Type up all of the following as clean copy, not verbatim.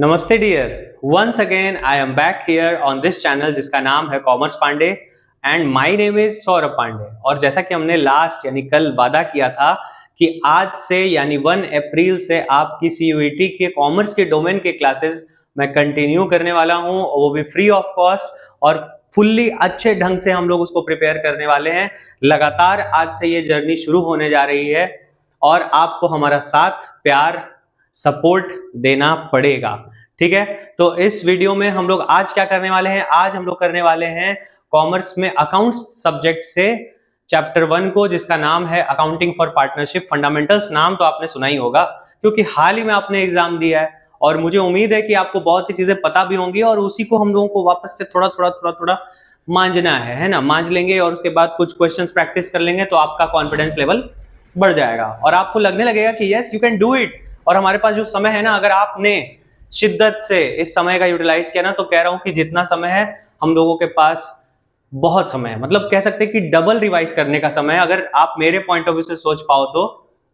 नमस्ते dear, once again I am back here on this channel जिसका नाम है commerce Pandey and my name is Saurabh Pandey. और जैसा कि हमने लास्ट यानी कल वादा किया था कि आज से यानी 1 अप्रैल से आपकी सीयूईटी के कॉमर्स के डोमेन के क्लासेस मैं कंटिन्यू करने वाला हूं, वो भी फ्री ऑफ कॉस्ट और फुल्ली अच्छे ढंग से हम लोग उसको प्रिपेयर करने वाले हैं। लगातार आज से ये जर्नी शुरू होने जा रही है और आपको हमारा साथ प्यार सपोर्ट देना पड़ेगा। ठीक है, तो इस वीडियो में हम लोग आज क्या करने वाले हैं? आज हम लोग करने वाले हैं कॉमर्स में अकाउंट्स सब्जेक्ट से चैप्टर 1 को, जिसका नाम है अकाउंटिंग फॉर पार्टनरशिप फंडामेंटल्स। नाम तो आपने सुना ही होगा क्योंकि हाल ही में आपने एग्जाम दिया है और मुझे उम्मीद है कि आपको बहुत सी चीजें पता भी होंगी और उसी को हम लोगों को वापस से थोड़ा थोड़ा मांझना है ना। मांझ लेंगे और उसके बाद कुछ क्वेश्चंस प्रैक्टिस कर लेंगे तो आपका कॉन्फिडेंस लेवल बढ़ जाएगा और आपको लगने लगेगा कि yes you can do it. और हमारे पास जो समय है ना, अगर आपने शिद्दत से इस समय का यूटिलाइज किया ना, तो कह रहा हूं कि जितना समय है हम लोगों के पास बहुत समय है, मतलब कह सकते हैं कि डबल रिवाइज करने का समय है अगर आप मेरे पॉइंट ऑफ व्यू से सोच पाओ तो,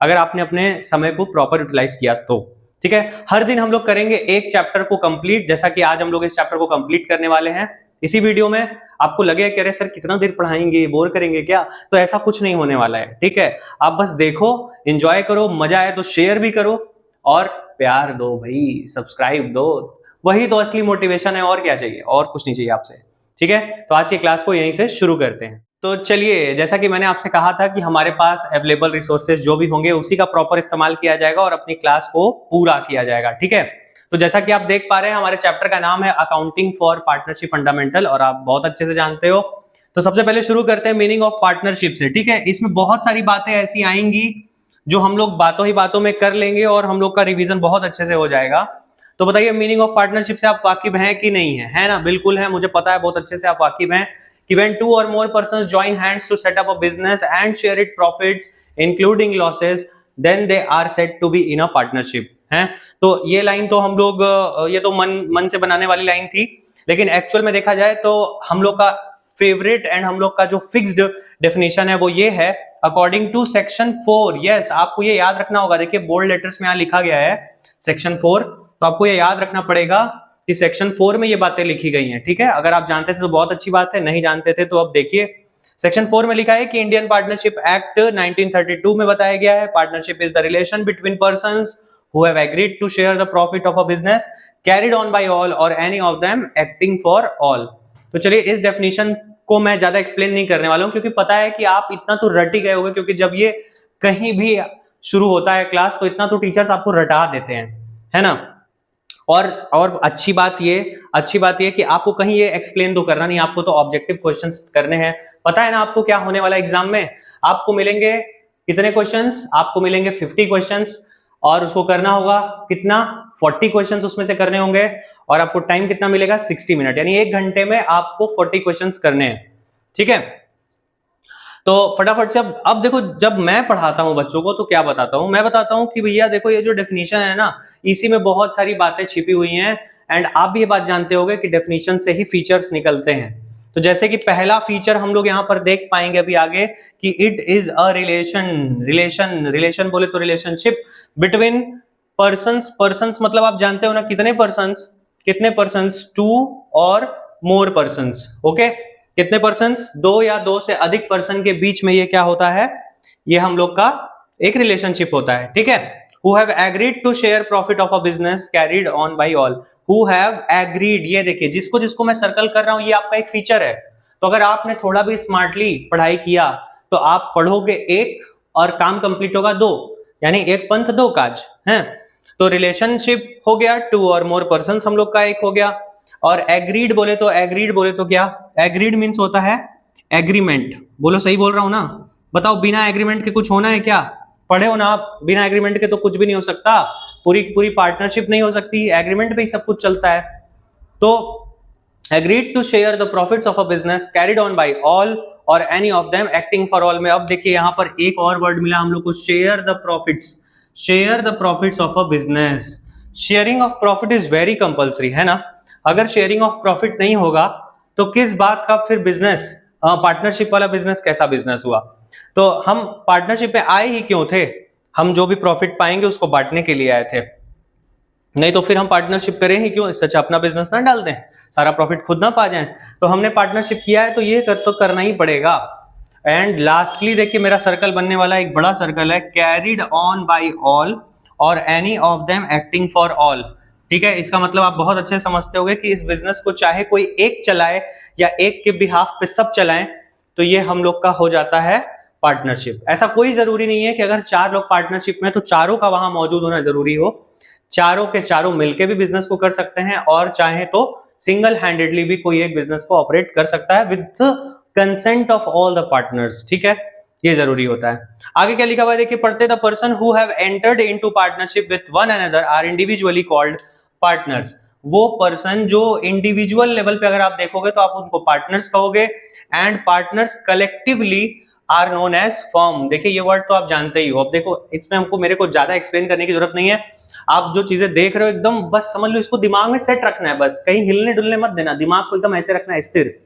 अगर आपने अपने समय को प्रॉपर यूटिलाइज किया तो। ठीक है, हर दिन हम लोग करेंगे एक चैप्टर को कंप्लीट, जैसा कि आज हम लोग इस चैप्टर को कंप्लीट करने वाले हैं इसी वीडियो में। आपको लगेगा कि अरे सर कितना देर पढ़ाएंगे, बोर करेंगे क्या? तो ऐसा कुछ नहीं होने वाला है। ठीक है, आप बस देखो, एंजॉय करो, मजा आए तो शेयर भी करो और प्यार दो भाई, सब्सक्राइब दो। वही तो असली मोटिवेशन है, और क्या चाहिए, और कुछ नहीं चाहिए आपसे। ठीक है, तो आज की क्लास को यहीं से शुरू करते हैं। तो चलिए, जैसा कि मैंने आपसे कहा था कि हमारे पास अवेलेबल रिसोर्सेज जो भी होंगे उसी का प्रॉपर इस्तेमाल किया जाएगा और अपनी क्लास को पूरा किया जाएगा। ठीक है, तो जैसा कि आप देख पा रहे हैं हमारे चैप्टर का नाम है अकाउंटिंग फॉर पार्टनरशिप फंडामेंटल और आप बहुत अच्छे से जानते हो। तो सबसे पहले शुरू करते हैं मीनिंग ऑफ पार्टनरशिप से। ठीक है, इसमें बहुत सारी बातें ऐसी आएंगी जो हम लोग बातों ही बातों में कर लेंगे और हम लोग का रिवीजन बहुत अच्छे से हो जाएगा। तो बताइए, मीनिंग ऑफ पार्टनरशिप से आप वाकिफ हैं कि नहीं है ना? बिल्कुल है, मुझे पता है बहुत अच्छे से आप वाकिफ हैं कि when two or more persons join hands to set up a business and share its profits including losses then they are said to be in a partnership है। तो ये लाइन तो हम लोग ये तो मन से बनाने वाली लाइन थी, लेकिन एक्चुअल में देखा जाए तो हम लोग का फेवरेट एंड हम लोग का जो फिक्स्ड डेफिनेशन है वो ये है, अकॉर्डिंग टू सेक्शन 4। यस, आपको ये याद रखना होगा। देखिए बोल्ड लेटर्स में यहाँ लिखा गया है सेक्शन 4, तो आपको ये याद रखना पड़ेगा कि सेक्शन 4 में ये बातें लिखी गई हैं। ठीक है, अगर आप जानते थे तो बहुत अच्छी बात है, नहीं जानते थे तो अब देखिए सेक्शन 4 में लिखा है कि इंडियन पार्टनरशिप एक्ट 1932 में बताया गया है, partnership is the relation between persons who have agreed to share the profit of a business carried on by all or any of them acting for all. तो चलिए, इस डेफिनेशन को मैं ज्यादा एक्सप्लेन नहीं करने वाला हूं क्योंकि पता है कि आप इतना तो रट ही गए होंगे, क्योंकि जब ये कहीं भी शुरू होता है क्लास तो इतना तो टीचर्स आपको रटा देते हैं, है ना। और अच्छी बात ये कि आपको कहीं ये एक्सप्लेन तो करना नहीं, आपको तो ऑब्जेक्टिव क्वेश्चंस करने हैं। पता है ना आपको क्या होने वाला है एग्जाम में? आपको मिलेंगे कितने क्वेश्चंस? आपको मिलेंगे 50 क्वेश्चंस और उसको करना होगा कितना? 40 क्वेश्चंस उसमें से करने होंगे और आपको टाइम कितना मिलेगा? 60 मिनट, यानी 1 घंटे में आपको 40 क्वेश्चंस करने हैं। ठीक है, तो फटाफट से अब देखो, जब मैं पढ़ाता हूं बच्चों को तो क्या बताता हूं? मैं बताता हूं कि भैया देखो, ये जो डेफिनेशन है ना, इसी में बहुत सारी बातें छिपी हुई हैं एंड आप भी ये बात जानते होंगे कि डेफिनेशन से ही फीचर्स निकलते हैं। तो जैसे कि पहला फीचर हम लोग यहाँ पर देख पाएंगे अभी आगे कि इट इज अ रिलेशन बोले तो रिलेशनशिप बिटवीन पर्संस मतलब आप जानते हो ना कितने persons? 2 or more persons. Okay, कितने पर्संस? 2 या 2 से अधिक पर्सन के बीच में ये क्या होता है? ये हम लोग का एक रिलेशनशिप होता है। ठीक है, who have agreed to share profit of a business carried on by all, who have agreed। ये देखिए, जिसको मैं सर्कल कर रहा हूं ये आपका एक फीचर है। तो अगर आपने थोड़ा भी स्मार्टली पढ़ाई किया तो आप पढ़ोगे 1 और काम कंप्लीट होगा 2, यानी 1 पंथ 2 काज है। तो रिलेशनशिप हो गया, 2 और मोर पर्सन हम लोग का एक हो गया। और एग्रीड बोले तो क्या? एग्रीड मीन्स होता है एग्रीमेंट। बोलो, सही बोल रहा हूं ना? बताओ, बिना एग्रीमेंट के कुछ होना है क्या? पढ़े हो ना आप, बिना एग्रीमेंट के तो कुछ भी नहीं हो सकता, पूरी पार्टनरशिप नहीं हो सकती, एग्रीमेंट पे ही सब कुछ चलता है। तो agreed to share the profits of a business carried on by all or any of them acting for all में अब देखिए यहां पर एक और वर्ड मिला हम लोग को, share the profits of a business. Sharing of profit is very compulsory, है ना। अगर शेयरिंग ऑफ प्रॉफिट नहीं होगा तो किस बात का फिर बिजनेस, पार्टनरशिप वाला बिजनेस कैसा बिजनेस हुआ? तो हम पार्टनरशिप पे आए ही क्यों थे? हम जो भी प्रॉफिट पाएंगे उसको बांटने के लिए आए थे। नहीं तो फिर हम पार्टनरशिप करें ही क्यों, इससे अच्छा अपना बिजनेस ना डाल दें, सारा प्रॉफिट खुद ना पा जाएं। तो हमने पार्टनरशिप किया है तो ये तो करना ही पड़ेगा। एंड लास्टली देखिए मेरा सर्कल बनने वाला एक बड़ा सर्कल है, carried on by all or any of them acting for all. ठीक है, इसका मतलब आप बहुत अच्छे समझते होंगे कि इस बिजनेस को चाहे कोई एक चलाए या एक के बिहाफ पे सब चलाएं, तो ये हम लोग का हो जाता है पार्टनरशिप। ऐसा कोई जरूरी नहीं है कि अगर 4 लोग पार्टनरशिप में तो चारों का वहां मौजूद होना जरूरी हो, चारों के चारों मिलके भी बिजनेस को कर सकते हैं और चाहे तो सिंगल हैंडेडली भी कोई एक बिजनेस को ऑपरेट कर सकता है with consent of all the partners. ठीक है, ये जरूरी होता है। आगे क्या लिखा हुआ है देखिए, पढ़ते, the person who have entered into partnership with one another are individually called partners. वो पर्सन जो इंडिविजुअल लेवल पे अगर आप देखोगे तो आप उनको पार्टनर्स कहोगे, and partners collectively are known as firm. देखिए ये वर्ड तो आप जानते ही हो। अब देखो इसमें हमको मेरे को ज्यादा एक्सप्लेन करने की जरूरत नहीं है, आप जो चीजें देख रहे हो एकदम बस समझ लो, इसको दिमाग में सेट रखना है, बस कहीं हिलने डुलने मत देना, दिमाग को एकदम ऐसे रखना है स्थिर।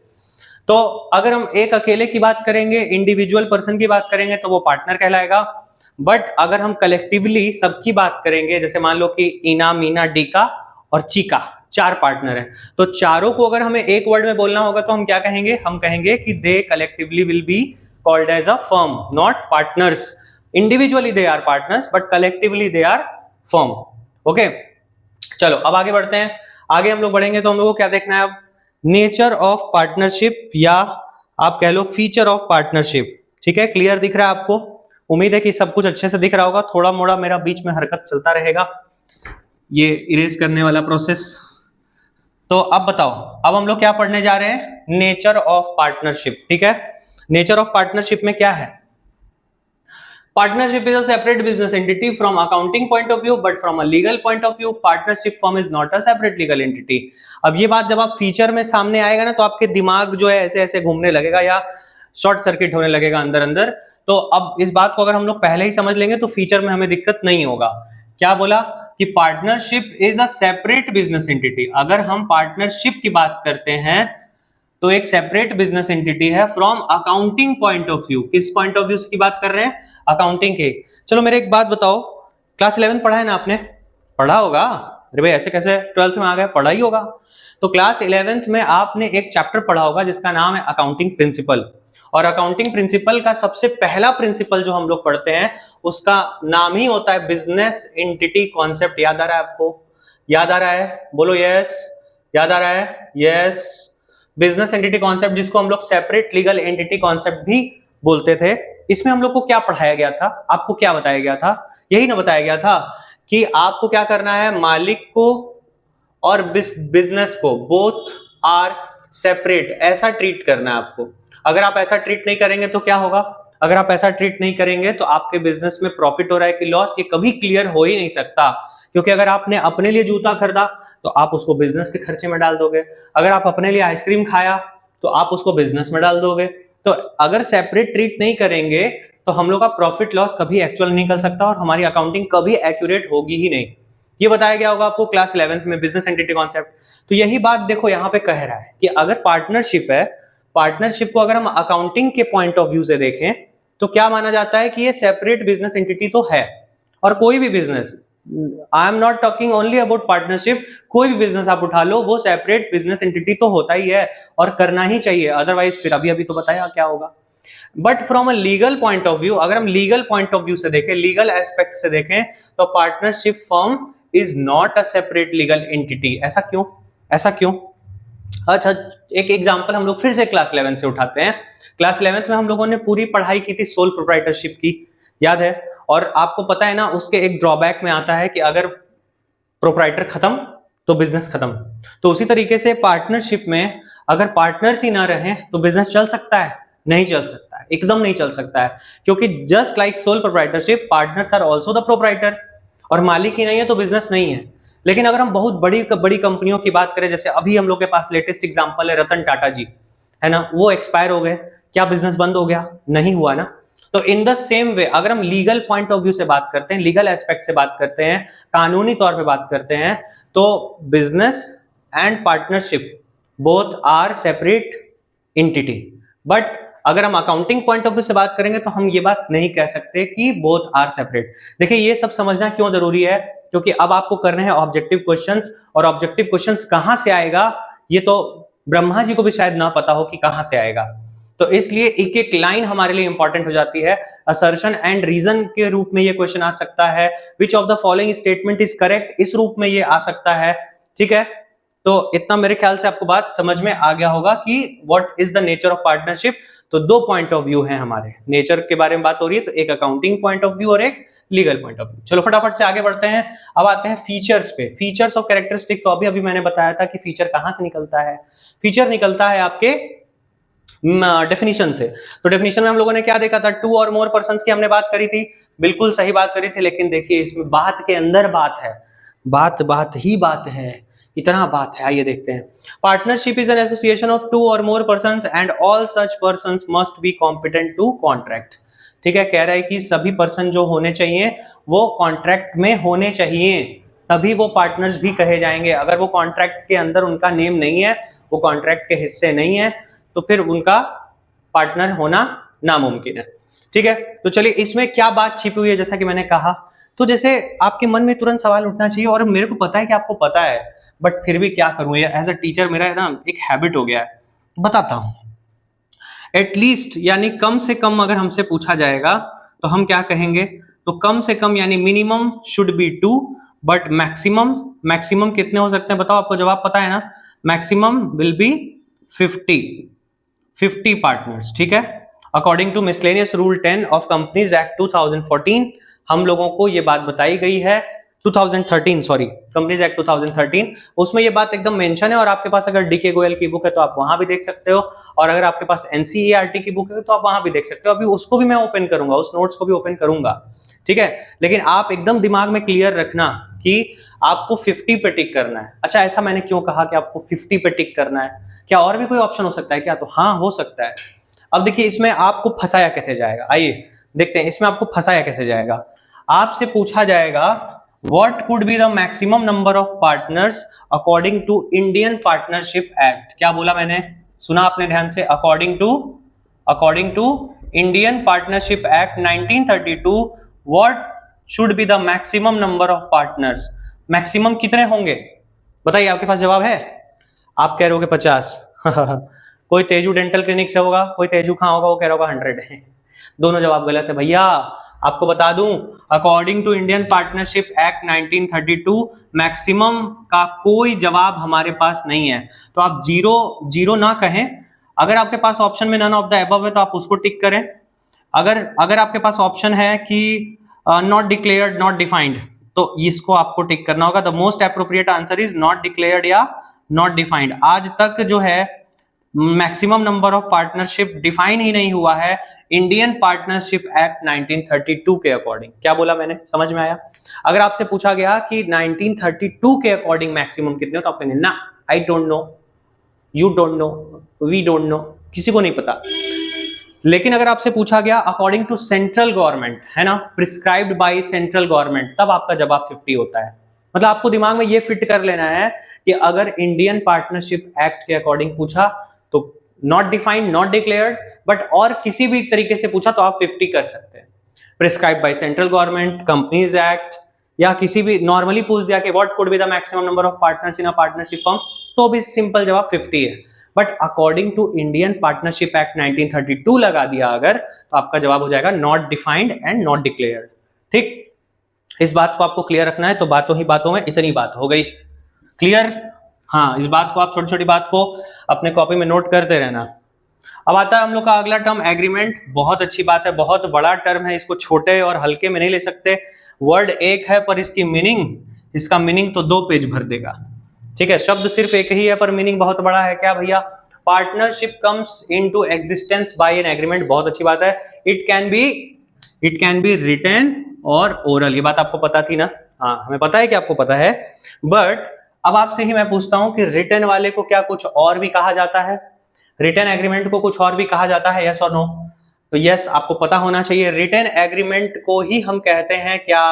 तो अगर हम एक अकेले की बात करेंगे, इंडिविजुअल पर्सन की बात करेंगे तो वो पार्टनर कहलाएगा। बट अगर हम कलेक्टिवली सबकी बात करेंगे, जैसे मान लो कि इना, मीना, डीका और चीका 4 पार्टनर हैं, तो चारों को अगर हमें एक वर्ड में बोलना होगा तो हम क्या कहेंगे, हम कहेंगे कि they collectively will be called as a firm, not partners. Individually they are partners but collectively they are firm. Okay, चलो अब आगे बढ़ते हैं। आगे हम लोग बढ़ेंगे तो हम लोग को क्या देखना है अब, नेचर ऑफ पार्टनरशिप या आप कह लो फीचर ऑफ पार्टनरशिप। ठीक है, क्लियर दिख रहा है आपको? उम्मीद है कि सब कुछ अच्छे से दिख रहा होगा। थोड़ा मोड़ा मेरा बीच में हरकत चलता रहेगा, ये इरेज करने वाला प्रोसेस। तो अब बताओ, अब हम लोग क्या पढ़ने जा रहे हैं, नेचर ऑफ पार्टनरशिप। ठीक है, नेचर ऑफ पार्टनरशिप में क्या है, partnership is a separate business entity from accounting point of view, but from a legal point of view partnership firm is not a separate legal entity। अब ये बात जब आप फीचर में सामने आएगा ना तो आपके दिमाग जो है ऐसे ऐसे घूमने लगेगा या शॉर्ट सर्किट होने लगेगा अंदर अंदर। तो अब इस बात को अगर हम लोग पहले ही समझ लेंगे तो फीचर में हमें दिक्कत नहीं होगा। क्या बोला कि partnership is a separate business entity. अगर हम पार्टनरशिप की बात करते हैं तो एक सेपरेट बिजनेस एंटिटी है from accounting point of view. किस पॉइंट ऑफ व्यू की बात कर रहे हैं, अकाउंटिंग के। चलो मेरे एक बात बताओ, क्लास 11 पढ़ा है ना आपने, पढ़ा होगा? अरे भाई ऐसे कैसे 12th में आ गए, पढ़ा ही होगा। तो क्लास 11th में आपने एक चैप्टर पढ़ा होगा जिसका नाम है अकाउंटिंग प्रिंसिपल। और अकाउंटिंग प्रिंसिपल का सबसे पहला प्रिंसिपल जो हम लोग पढ़ते हैं उसका नाम ही होता है बिजनेस एंटिटी कॉन्सेप्ट। याद आ रहा है आपको? याद आ रहा है? बोलो यस। याद आ रहा है? यस। बिजनेस एंटिटी कॉन्सेप्ट, जिसको हम लोग सेपरेट लीगल एंटिटी कॉन्सेप्ट भी बोलते थे। इसमें हम लोग को क्या पढ़ाया गया था, आपको क्या बताया गया था? यही ना बताया गया था कि आपको क्या करना है, मालिक को और बिजनेस को बोथ आर सेपरेट, ऐसा ट्रीट करना है आपको। अगर आप ऐसा ट्रीट नहीं करेंगे तो क्या होगा, अगर आप ऐसा ट्रीट नहीं करेंगे तो आपके बिजनेस में प्रॉफिट हो रहा है कि लॉस, ये कभी क्लियर हो ही नहीं सकता। क्योंकि अगर आपने अपने लिए जूता खरीदा तो आप उसको बिजनेस के खर्चे में डाल दोगे, अगर आप अपने लिए आइसक्रीम खाया तो आप उसको बिजनेस में डाल दोगे। तो अगर सेपरेट ट्रीट नहीं करेंगे तो हम लोग का प्रॉफिट लॉस कभी एक्चुअल नहीं निकल सकता और हमारी अकाउंटिंग कभी एक्यूरेट होगी ही नहीं। ये बताया गया होगा आपको क्लास 11th में, बिजनेस एंटिटी कॉन्सेप्ट। तो यही बात देखो यहाँ पे कह रहा है कि अगर पार्टनरशिप है, पार्टनरशिप को अगर हम अकाउंटिंग के पॉइंट ऑफ व्यू से देखें तो क्या माना जाता है कि ये सेपरेट बिजनेस एंटिटी तो है। और कोई भी business, I am not talking only about partnership, कोई भी बिजनेस आप उठा लो वो सेपरेट बिजनेस एंटिटी तो होता ही है और करना ही चाहिए, अदरवाइज फिर अभी तो बताया क्या होगा। But from a legal point of view, अगर हम लीगल पॉइंट ऑफ व्यू से देखें, लीगल एस्पेक्ट से देखें, तो partnership firm is not a separate legal entity. ऐसा क्यों, ऐसा क्यों? अच्छा, एक एग्जांपल हम लोग फिर से क्लास 11 से उठाते हैं। क्लास 11th में हम लोगों ने पूरी पढ़ाई की थी सोल प्रोप्राइटरशिप की, याद है? और आपको पता है ना उसके एक ड्रॉबैक में आता है कि अगर प्रोप्राइटर खत्म तो बिजनेस खत्म। तो उसी तरीके से पार्टनरशिप में अगर पार्टनर्स ही ना रहे तो बिजनेस चल सकता है? नहीं चल सकता है, एकदम नहीं चल सकता है। क्योंकि just like sole proprietorship, partners are also the proprietor, और मालिक ही नहीं है तो बिजनेस नहीं है। लेकिन अगर हम बहुत बड़ी बड़ी कंपनियों की बात करें, जैसे अभी हम लोग के पास लेटेस्ट एग्जांपल है रतन टाटा जी, है ना, वो एक्सपायर हो गए, क्या बिजनेस बंद हो गया? नहीं हुआ ना। तो इन द सेम वे अगर हम लीगल पॉइंट ऑफ व्यू से बात करते हैं, लीगल एस्पेक्ट से बात करते हैं, कानूनी तौर पे बात करते हैं, तो business and partnership both are separate entity. But अगर हम अकाउंटिंग पॉइंट ऑफ व्यू से बात करेंगे तो हम ये बात नहीं कह सकते कि बोथ आर सेपरेट। देखिए ये सब समझना क्यों जरूरी है, क्योंकि अब आपको करने हैं ऑब्जेक्टिव क्वेश्चंस, और ऑब्जेक्टिव क्वेश्चंस कहां से आएगा ये तो ब्रह्मा जी को भी शायद ना पता हो कि कहां से आएगा। तो इसलिए एक एक लाइन हमारे लिए इंपॉर्टेंट हो जाती है। असर्शन एंड रीजन के रूप में ये क्वेश्चन आ सकता है, विच of the following statement is correct, इस रूप में ये आ सकता है। ठीक है, तो इतना मेरे ख्याल से आपको बात समझ में आ गया होगा कि what is the nature of partnership. तो दो पॉइंट ऑफ व्यू है हमारे, नेचर के बारे में बात हो रही है, तो एक अकाउंटिंग पॉइंट ऑफ व्यू और एक लीगल पॉइंट ऑफ व्यू। चलो फटाफट से आगे बढ़ते हैं। अब आते हैं फीचर्स पे, फीचर्स ऑफ कैरेक्टरिस्टिक्स। तो अभी मैंने बताया था कि फीचर कहां से निकलता है, फीचर निकलता है आपके डेफिनेशन से। तो डेफिनेशन में हम लोगों ने क्या देखा था, 2 और मोर पर्संस की हमने बात करी थी, बिल्कुल सही बात करी थी, लेकिन देखिए इसमें बात के अंदर बात है, बात ही बात है, इतना बात है। आइए देखते हैं। Partnership is an association of 2 or more persons and all such persons must be competent to contract. ठीक है, कह रहा है कि सभी पर्सन जो होने चाहिए वो कॉन्ट्रैक्ट में होने चाहिए, तभी वो पार्टनर्स भी कहे जाएंगे। अगर वो कॉन्ट्रैक्ट के अंदर उनका नेम नहीं है, वो कॉन्ट्रैक्ट के हिस्से नहीं है, तो फिर उनका पार्टनर होना नामुमकिन है। ठीक है, तो चलिए इसमें क्या बात छिपी हुई है, जैसा कि मैंने कहा, तो जैसे आपके मन में तुरंत सवाल उठना चाहिए, और मेरे को पता है कि आपको पता है, बट फिर भी क्या करूं, ये एज अ टीचर मेरा है ना एक हैबिट हो गया है, बताता हूं। एटलीस्ट यानी कम से कम अगर हमसे पूछा जाएगा तो हम क्या कहेंगे, तो कम से कम यानी minimum should be 2, but maximum कितने हो सकते हैं बताओ, आपको जवाब पता है ना, मैक्सिमम विल बी 50 पार्टनर्स। ठीक है, according to miscellaneous rule 10 of companies act 2014 हम लोगों को ये बात बताई गई है, 2013 सॉरी, कंपनीज एक्ट 2013, उसमें ये बात एकदम मेंशन है। और आपके पास अगर डीके गोयल की बुक है तो आप वहां भी देख सकते हो, और अगर आपके पास एनसीईआरटी की बुक है तो आप वहां भी देख सकते हो। अभी उसको भी मैं ओपन करूंगा, उस नोट्स को भी ओपन करूंगा। ठीक है, लेकिन आप एकदम दिमाग में क्लियर रखना कि आपको 50 पे टिक करना है। अच्छा, ऐसा मैंने क्यों कहा कि आपको 50 पे टिक करना है, क्या और भी कोई ऑप्शन हो सकता है क्या, तो हाँ हो सकता है। अब देखिए इसमें आपको फंसाया कैसे जाएगा, आइए देखते हैं इसमें आपको फंसाया कैसे जाएगा। आपसे पूछा जाएगा What could be the maximum number of partners according to Indian Partnership Act? क्या बोला मैंने, सुना आपने ध्यान से, according to Indian Partnership Act 1932, what should be the maximum number of partners? Maximum कितने होंगे बताइए, आपके पास जवाब है? आप कह रहे हो 50 कोई तेजू डेंटल क्लिनिक से होगा, कोई तेजू खां होगा, वो कह रहा होगा 100 है। दोनों जवाब गलत है भैया। आपको बता दूं, according to Indian partnership act 1932 maximum का कोई जवाब हमारे पास नहीं है। तो आप जीरो ना कहें, अगर आपके पास ऑप्शन में नन ऑफ द अबव है तो आप उसको टिक करें। अगर आपके पास ऑप्शन है कि नॉट डिक्लेयर्ड नॉट डिफाइंड, तो इसको आपको टिक करना होगा। The most appropriate answer is not declared या नॉट डिफाइंड। आज तक जो है maximum number of partnership define ही नहीं हुआ है इंडियन पार्टनरशिप एक्ट 1932 के अकॉर्डिंग। क्या बोला मैंने, समझ में आया? अगर आपसे पूछा गया कि 1932 के अकॉर्डिंग मैक्सिमम कितने हो, तो आप कहेंगे ना I don't know, you don't know, we don't know, किसी को नहीं पता। लेकिन अगर आपसे पूछा गया अकॉर्डिंग टू सेंट्रल गवर्नमेंट, है ना, प्रिस्क्राइब्ड बाय सेंट्रल गवर्नमेंट, तब आपका जवाब 50 होता है। मतलब आपको दिमाग में ये फिट कर लेना है कि अगर इंडियन पार्टनरशिप एक्ट के अकॉर्डिंग पूछा तो not defined not declared, but और किसी भी तरीके से पूछा तो आप 50 कर सकते हैं। Prescribe by central government, companies act, या किसी भी नॉर्मली पूछ दिया कि what could be the maximum number of partners in a partnership firm, तो भी सिंपल जवाब 50 है। But according to Indian partnership act 1932 लगा दिया अगर, तो आपका जवाब हो जाएगा not defined and not declared. ठीक, इस बात को आपको क्लियर रखना है। तो बातों ही बातों में इतनी बात हो गई क्लियर। हाँ, इस बात को आप छोटी छोटी बात को अपने कॉपी में नोट करते रहना। अब आता है हम लोग का अगला टर्म एग्रीमेंट। बहुत अच्छी बात है, बहुत बड़ा टर्म है, इसको छोटे और हल्के में नहीं ले सकते। वर्ड एक है पर इसकी इसका मीनिंग तो 2 पेज भर देगा। ठीक है, शब्द सिर्फ एक ही है पर मीनिंग बहुत बड़ा है। क्या भैया? Partnership comes into existence by an agreement. बहुत अच्छी बात है। इट कैन बी रिटन और ओरल। ये बात आपको पता थी ना? हाँ, हमें पता है कि आपको पता है। बट अब आपसे ही मैं पूछता हूं कि रिटन वाले को क्या कुछ और भी कहा जाता है? रिटन एग्रीमेंट को कुछ और भी कहा जाता है, यस और नो? तो यस, आपको पता होना चाहिए। रिटन एग्रीमेंट को ही हम कहते हैं क्या?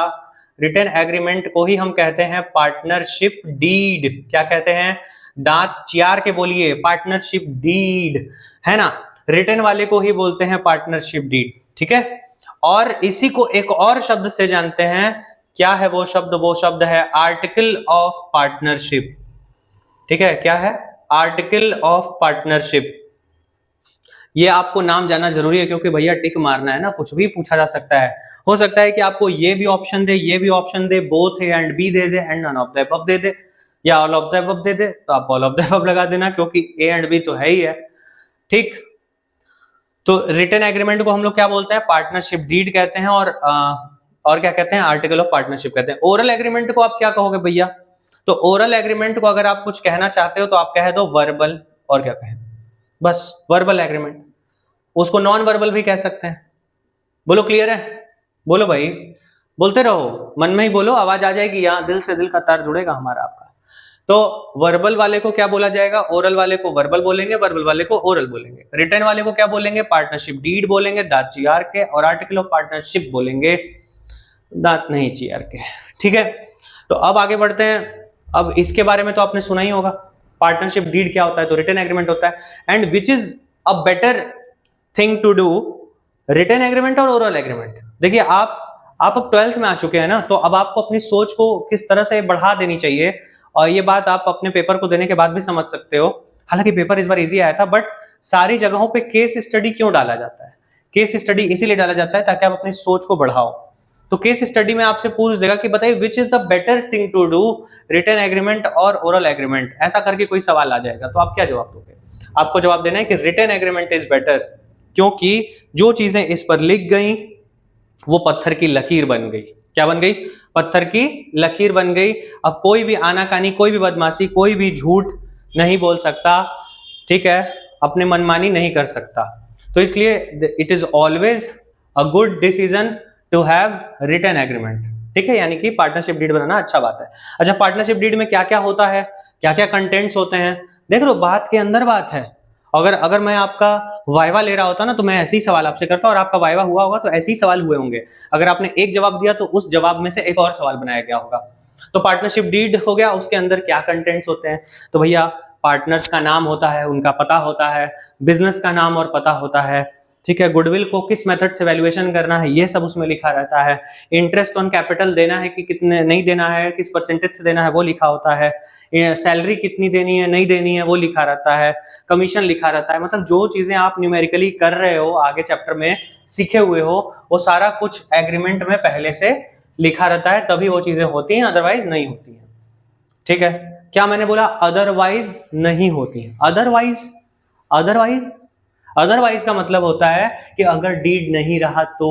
रिटन एग्रीमेंट को ही हम कहते हैं पार्टनरशिप डीड। क्या कहते हैं? दांत चियार के बोलिए, पार्टनरशिप डीड, है ना। रिटन वाले को ही बोलते हैं पार्टनरशिप डीड, ठीक है। और इसी को एक और शब्द से जानते हैं, क्या है वो शब्द? वो शब्द है आर्टिकल ऑफ पार्टनरशिप, ठीक है। क्या है? Article of partnership. ये आपको नाम जानना जरूरी है, क्योंकि भैया टिक मारना है ना, कुछ भी पूछा जा सकता है। हो सकता है कि आपको ये भी ऑप्शन दे, ये भी ऑप्शन दे, बोथ ए एंड बी दे दे, and none of the above दे दे, या ऑल ऑफ द अबव दे दे, तो आप ऑल ऑफ द अबव लगा देना, क्योंकि ए एंड बी तो है ही है, ठीक। तो रिटन एग्रीमेंट को हम लोग क्या बोलते हैं? पार्टनरशिप डीड कहते हैं, और क्या कहते हैं? आर्टिकल ऑफ पार्टनरशिप कहते हैं। ओरल एग्रीमेंट को आप क्या कहोगे भैया? तो ओरल एग्रीमेंट को अगर आप कुछ कहना चाहते हो तो आप कह दो वर्बल, और क्या कहें? बस वर्बल एग्रीमेंट। उसको नॉन वर्बल भी कह सकते हैं। बोलो, क्लियर है? बोलो भाई, बोलते रहो, मन में ही बोलो, आवाज आ जाएगी, यहाँ दिल से दिल का तार जुड़ेगा हमारा आपका। तो वर्बल वाले को क्या बोला जाएगा? ओरल वाले को वर्बल बोलेंगे, वर्बल वाले को ओरल बोलेंगे। रिटर्न वाले को क्या बोलेंगे? पार्टनरशिप डीड बोलेंगे, दांत चियार के, और आर्टिकल ऑफ पार्टनरशिप बोलेंगे, दांत नहीं चियार के, ठीक है। तो अब आगे बढ़ते हैं। अब इसके बारे में तो आपने सुना ही होगा, पार्टनरशिप डीड क्या होता है? तो रिटर्न एग्रीमेंट होता है। And which is a better thing to do, written agreement और ओरल एग्रीमेंट? देखिए, आप अब 12th में आ चुके हैं ना, तो अब आपको अपनी सोच को किस तरह से बढ़ा देनी चाहिए, और ये बात आप अपने पेपर को देने के बाद भी समझ सकते हो। हालांकि पेपर इस बार इजी आया था, बट सारी जगहों पे केस स्टडी क्यों डाला जाता है? केस स्टडी इसीलिए डाला जाता है ताकि आप अपनी सोच को बढ़ाओ। तो केस स्टडी में आपसे पूछ देगा कि बताइए which is the better thing to do, written agreement और ओरल एग्रीमेंट, ऐसा करके कोई सवाल आ जाएगा, तो आप क्या जवाब दोगे? आपको जवाब देना है कि रिटन एग्रीमेंट इज बेटर, क्योंकि जो चीजें इस पर लिख गई वो पत्थर की लकीर बन गई। क्या बन गई? पत्थर की लकीर बन गई। अब कोई भी आनाकानी, कोई भी बदमाशी, कोई भी झूठ नहीं बोल सकता, ठीक है, अपने मनमानी नहीं कर सकता। तो इसलिए it is always a good decision to have written agreement, ठीक है, यानी कि पार्टनरशिप डीड बनाना अच्छा बात है। अच्छा, पार्टनरशिप डीड में क्या क्या होता है, क्या क्या कंटेंट्स होते हैं? देख लो, बात के अंदर बात है। अगर मैं आपका वाइवा ले रहा होता ना, तो मैं ऐसे ही सवाल आपसे करता, और आपका वाइवा हुआ होगा तो ऐसे ही सवाल हुए होंगे। अगर आपने एक जवाब दिया तो उस जवाब में से एक और सवाल बनाया गया होगा। तो पार्टनरशिप डीड हो गया, उसके अंदर क्या कंटेंट्स होते हैं? तो भैया, पार्टनर्स का नाम होता है, उनका पता होता है, बिजनेस का नाम और पता होता है, ठीक है, गुडविल को किस मेथड से वैल्यूएशन करना है ये सब उसमें लिखा रहता है, इंटरेस्ट ऑन कैपिटल देना है कि कितने नहीं देना है, किस परसेंटेज से देना है वो लिखा होता है, सैलरी कितनी देनी है नहीं देनी है वो लिखा रहता है, कमीशन लिखा रहता है। मतलब जो चीजें आप न्यूमेरिकली कर रहे हो, आगे चैप्टर में सीखे हुए हो, वो सारा कुछ एग्रीमेंट में पहले से लिखा रहता है, तभी वो चीजें होती हैं, अदरवाइज नहीं होती हैं, ठीक है। क्या मैंने बोला? अदरवाइज नहीं होती है। अदरवाइज अदरवाइज का मतलब होता है कि अगर डीड नहीं रहा तो,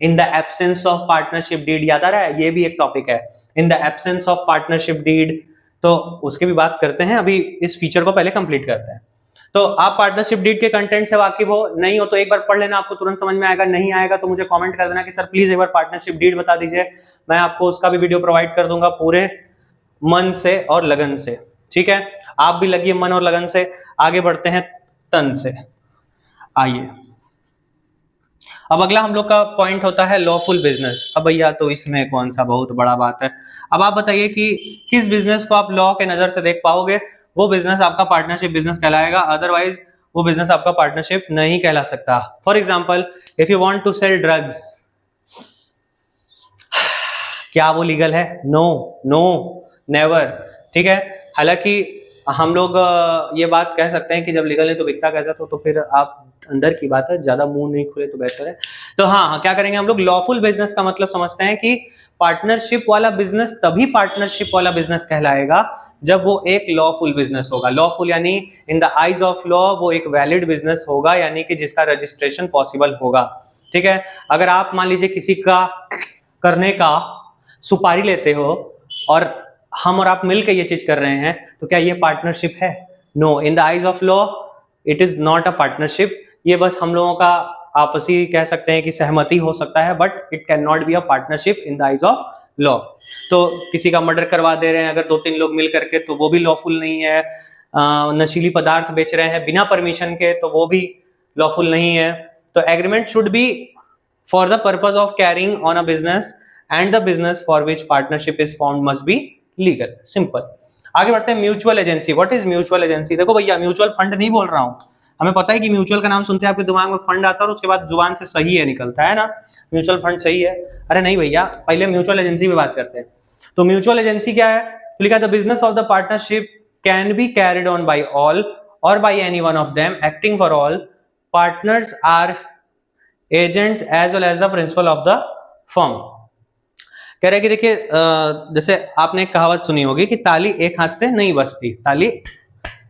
in the absence of partnership deed, याद आ रहा है, ये भी एक टॉपिक है, in the absence of partnership deed. तो उसके भी बात करते हैं, अभी इस फीचर को पहले कंप्लीट करते हैं। तो आप पार्टनरशिप डीड के कंटेंट से वाकिफ हो, नहीं हो तो एक बार पढ़ लेना, आपको तुरंत समझ में आएगा। नहीं आएगा तो मुझे कमेंट कर देना कि सर प्लीज एक बार पार्टनरशिप डीड बता दीजिए, मैं आपको उसका भी वीडियो प्रोवाइड कर दूंगा पूरे मन से और लगन से, ठीक है। आप भी लगिए मन और लगन से। आगे बढ़ते हैं तन से। आइए, अब अगला हम लोग का पॉइंट होता है लॉफुल बिजनेस। अब भैया, तो इसमें कौन सा बहुत बड़ा बात है? अब आप बताइए कि किस बिजनेस को आप लॉ के नजर से देख पाओगे, वो बिजनेस आपका पार्टनरशिप बिजनेस कहलाएगा, अदरवाइज वो बिजनेस आपका पार्टनरशिप नहीं कहला सकता। For example, if you want to sell drugs, क्या वो लीगल है? नो, नेवर, ठीक है। हालांकि हम लोग ये बात कह सकते हैं कि जब लीगल है तो बिकता कैसा, तो फिर आप अंदर की बात है, ज्यादा मुंह नहीं खुले तो बेहतर है। तो हाँ, क्या करेंगे हम लोग? लॉफुल बिजनेस का मतलब समझते हैं कि पार्टनरशिप वाला बिजनेस तभी पार्टनरशिप वाला बिजनेस कहलाएगा जब वो एक लॉफुल बिजनेस होगा। लॉफुल यानी इन द आइज ऑफ लॉ वो एक वैलिड बिजनेस होगा, यानी कि जिसका रजिस्ट्रेशन पॉसिबल होगा, ठीक है। अगर आप मान लीजिए किसी का करने का सुपारी लेते हो और हम और आप मिलकर ये चीज कर रहे हैं, तो क्या ये पार्टनरशिप है? No, in the eyes of law it is not a partnership. ये बस हम लोगों का आपसी कह सकते हैं कि सहमति हो सकता है, but it can not be a partnership in the eyes of law. तो किसी का मर्डर करवा दे रहे हैं अगर 2-3 लोग मिल करके, तो वो भी लॉफुल नहीं है। नशीली पदार्थ बेच रहे हैं बिना परमिशन के, तो वो भी लॉफुल नहीं है। तो agreement should be for the purpose of carrying on a business, and the business for which partnership is formed must be legal, simple. आगे बढ़ते हैं mutual agency. What is mutual agency? देखो भैया, म्यूचुअल फंड नहीं बोल रहा हूं, हमें पता है कि म्यूचुअल का नाम सुनते हैं आपके दिमाग में फंड आता है और उसके बाद जुबान से सही है निकलता है ना, म्यूचुअल फंड सही है। अरे नहीं भैया, पहले म्यूचुअल एजेंसी पे बात करते हैं। तो म्यूचुअल एजेंसी क्या है? तो लिखा the business of the partnership can be carried on by all or by any one of them acting for all partners are agents as well as the principal of the firm. कह रहे हैं कि देखिए जैसे आपने एक कहावत सुनी होगी कि ताली एक हाथ से नहीं बजती, ताली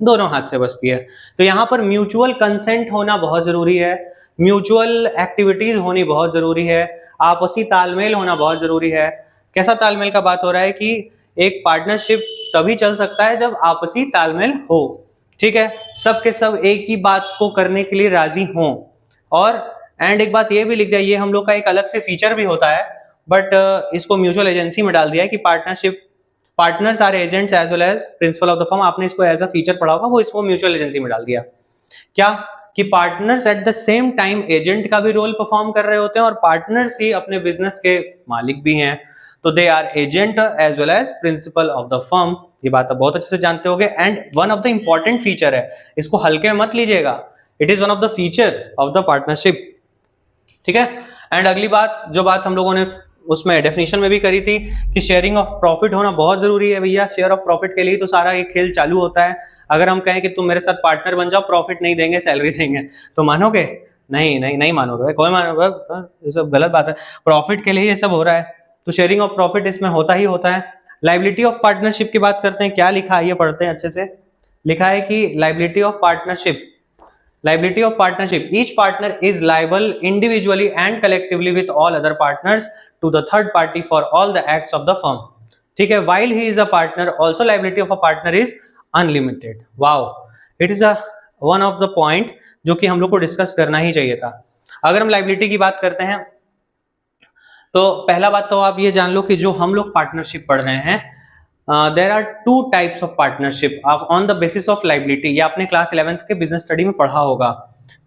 दोनों हाथ से बजती है। तो यहाँ पर म्यूचुअल कंसेंट होना बहुत जरूरी है, म्यूचुअल एक्टिविटीज होनी बहुत जरूरी है, आपसी तालमेल होना बहुत जरूरी है। कैसा तालमेल का बात हो रहा है कि एक पार्टनरशिप तभी चल सकता है जब आपसी तालमेल हो, ठीक है, सब के सब एक ही बात को करने के लिए राजी हों। और एंड एक बात ये भी लिख जाइए, हम लोग का एक अलग से फीचर भी होता है, बट इसको म्यूचुअल एजेंसी में डाल दिया है कि partners are agents as well as principal of the firm. आपने इसको एज अ फीचर पढ़ा होगा, वो इसको म्यूचुअल एजेंसी में डाल दिया। क्या कि partners at the same time agent का भी रोल परफॉर्म कर रहे होते हैं और पार्टनर्स ही अपने बिजनेस के मालिक भी हैं, तो they are agent as well as principal of the firm. ये बात आप बहुत अच्छे से जानते होंगे। And one of the important feature है, इसको हल्के में मत लीजिएगा, it is one of the feature of the partnership, ठीक है। एंड अगली बात, जो बात हम लोगों ने उसमें डेफिनेशन में भी करी थी कि शेयरिंग ऑफ प्रॉफिट होना बहुत जरूरी है भैया। शेयर ऑफ प्रॉफिट के लिए तो सारा ये खेल चालू होता है। अगर हम कहें कि तुम मेरे साथ पार्टनर बन जाओ, प्रॉफिट नहीं देंगे, सैलरी देंगे, तो मानोगे? नहीं नहीं नहीं मानोगे, कोई मानोगे? ये सब गलत बात है। प्रॉफिट के लिए ये सब हो रहा है, तो शेयरिंग ऑफ प्रॉफिट इसमें होता ही होता है। लाइबिलिटी ऑफ पार्टनरशिप की बात करते हैं, क्या लिखा है ये पढ़ते हैं अच्छे से। लिखा है कि liability of partnership, liability of partnership, each partner is liable individually and collectively with all other partners to the third party for all the acts of the firm, ठीक है। while he is a partner, also liability of a partner is unlimited। wow, it is a one of the point जो कि हम लोग को discuss करना ही चाहिए था। अगर हम लाइबिलिटी की बात करते हैं तो पहला बात तो आप ये जान लो कि जो हम लोग पार्टनरशिप पढ़ रहे हैं, there are two types of partnership on the basis of liability. ये आपने क्लास 11th के बिजनेस स्टडी में पढ़ा होगा,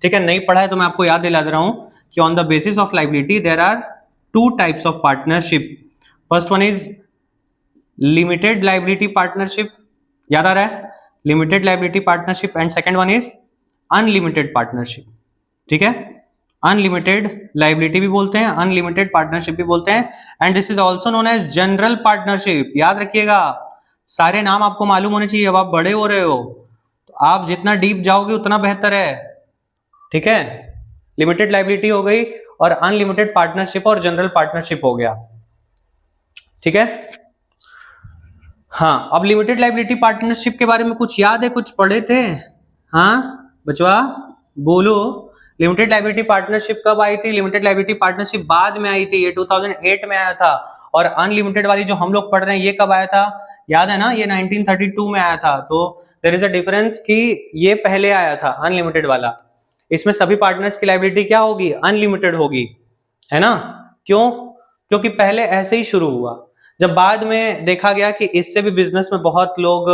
ठीक है। नहीं पढ़ा है तो मैं आपको याद दिला दे रहा हूं कि on the basis of liability there are two types of partnership. First one is limited liability partnership, याद आ रहा है? Limited liability partnership. And second one is unlimited partnership, ठीक है। अनलिमिटेड लाइबिलिटी भी बोलते हैं, अनलिमिटेड पार्टनरशिप भी बोलते हैं। And this is also known as general partnership. याद रखिएगा, सारे नाम आपको मालूम होने चाहिए। अब आप बड़े हो रहे हो तो आप जितना डीप जाओगे उतना बेहतर है, ठीक है। लिमिटेड लाइबिलिटी हो गई और अनलिमिटेड पार्टनरशिप और जनरल पार्टनरशिप हो गया, ठीक है। हाँ, अब लिमिटेड लाइबिलिटी पार्टनरशिप के बारे में कुछ याद है, कुछ पढ़े थे? हाँ बचवा बोलो, लिमिटेड लाइबिलिटी पार्टनरशिप कब आई थी? लिमिटेड लाइबिलिटी पार्टनरशिप बाद में आई थी, ये 2008 में आया था। और अनलिमिटेड वाली जो हम लोग पढ़ रहे हैं ये कब आया था? याद है ना, ये 1932 में आया था। तो देयर इज अ डिफरेंस कि ये पहले आया था अनलिमिटेड वाला। इसमें सभी पार्टनर्स की लाइबिलिटी क्या होगी? अनलिमिटेड होगी, है ना। क्यों? क्योंकि पहले ऐसे ही शुरू हुआ। जब बाद में देखा गया कि इससे भी बिजनेस में बहुत लोग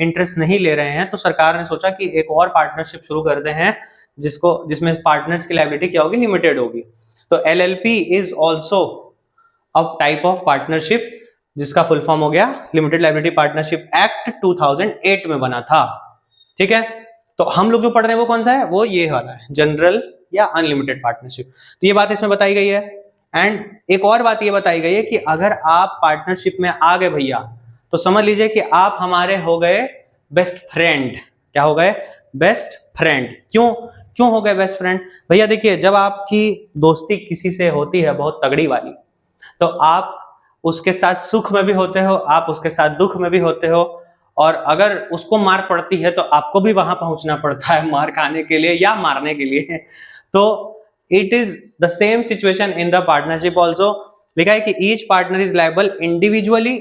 इंटरेस्ट नहीं ले रहे हैं, तो सरकार ने सोचा कि एक और पार्टनरशिप शुरू करते हैं जिसमें पार्टनर्स की लायबिलिटी क्या होगी? लिमिटेड होगी। तो LLP is also a type of partnership, जिसका फुल फॉर्म हो गया लिमिटेड लायबिलिटी पार्टनरशिप एक्ट 2008 में बना था, ठीक है। तो हम लोग जो पढ़ रहे हैं वो कौन सा है? वो ये वाला है, जनरल या अनलिमिटेड पार्टनरशिप। तो ये बात इसमें बताई गई है। एंड एक और बात ये बताई गई है कि अगर आप पार्टनरशिप में आ गए भैया, तो समझ लीजिए कि आप हमारे हो गए बेस्ट फ्रेंड। क्या हो गए? Best friend. क्यों हो गए बेस्ट फ्रेंड? भैया देखिए, जब आपकी दोस्ती किसी से होती है बहुत तगड़ी वाली, तो आप उसके साथ सुख में भी होते हो, आप उसके साथ दुख में भी होते हो। और अगर उसको मार पड़ती है तो आपको भी वहां पहुंचना पड़ता है मार खाने के लिए या मारने के लिए। तो it is the same situation in the partnership also. लिखा है कि each partner is liable individually,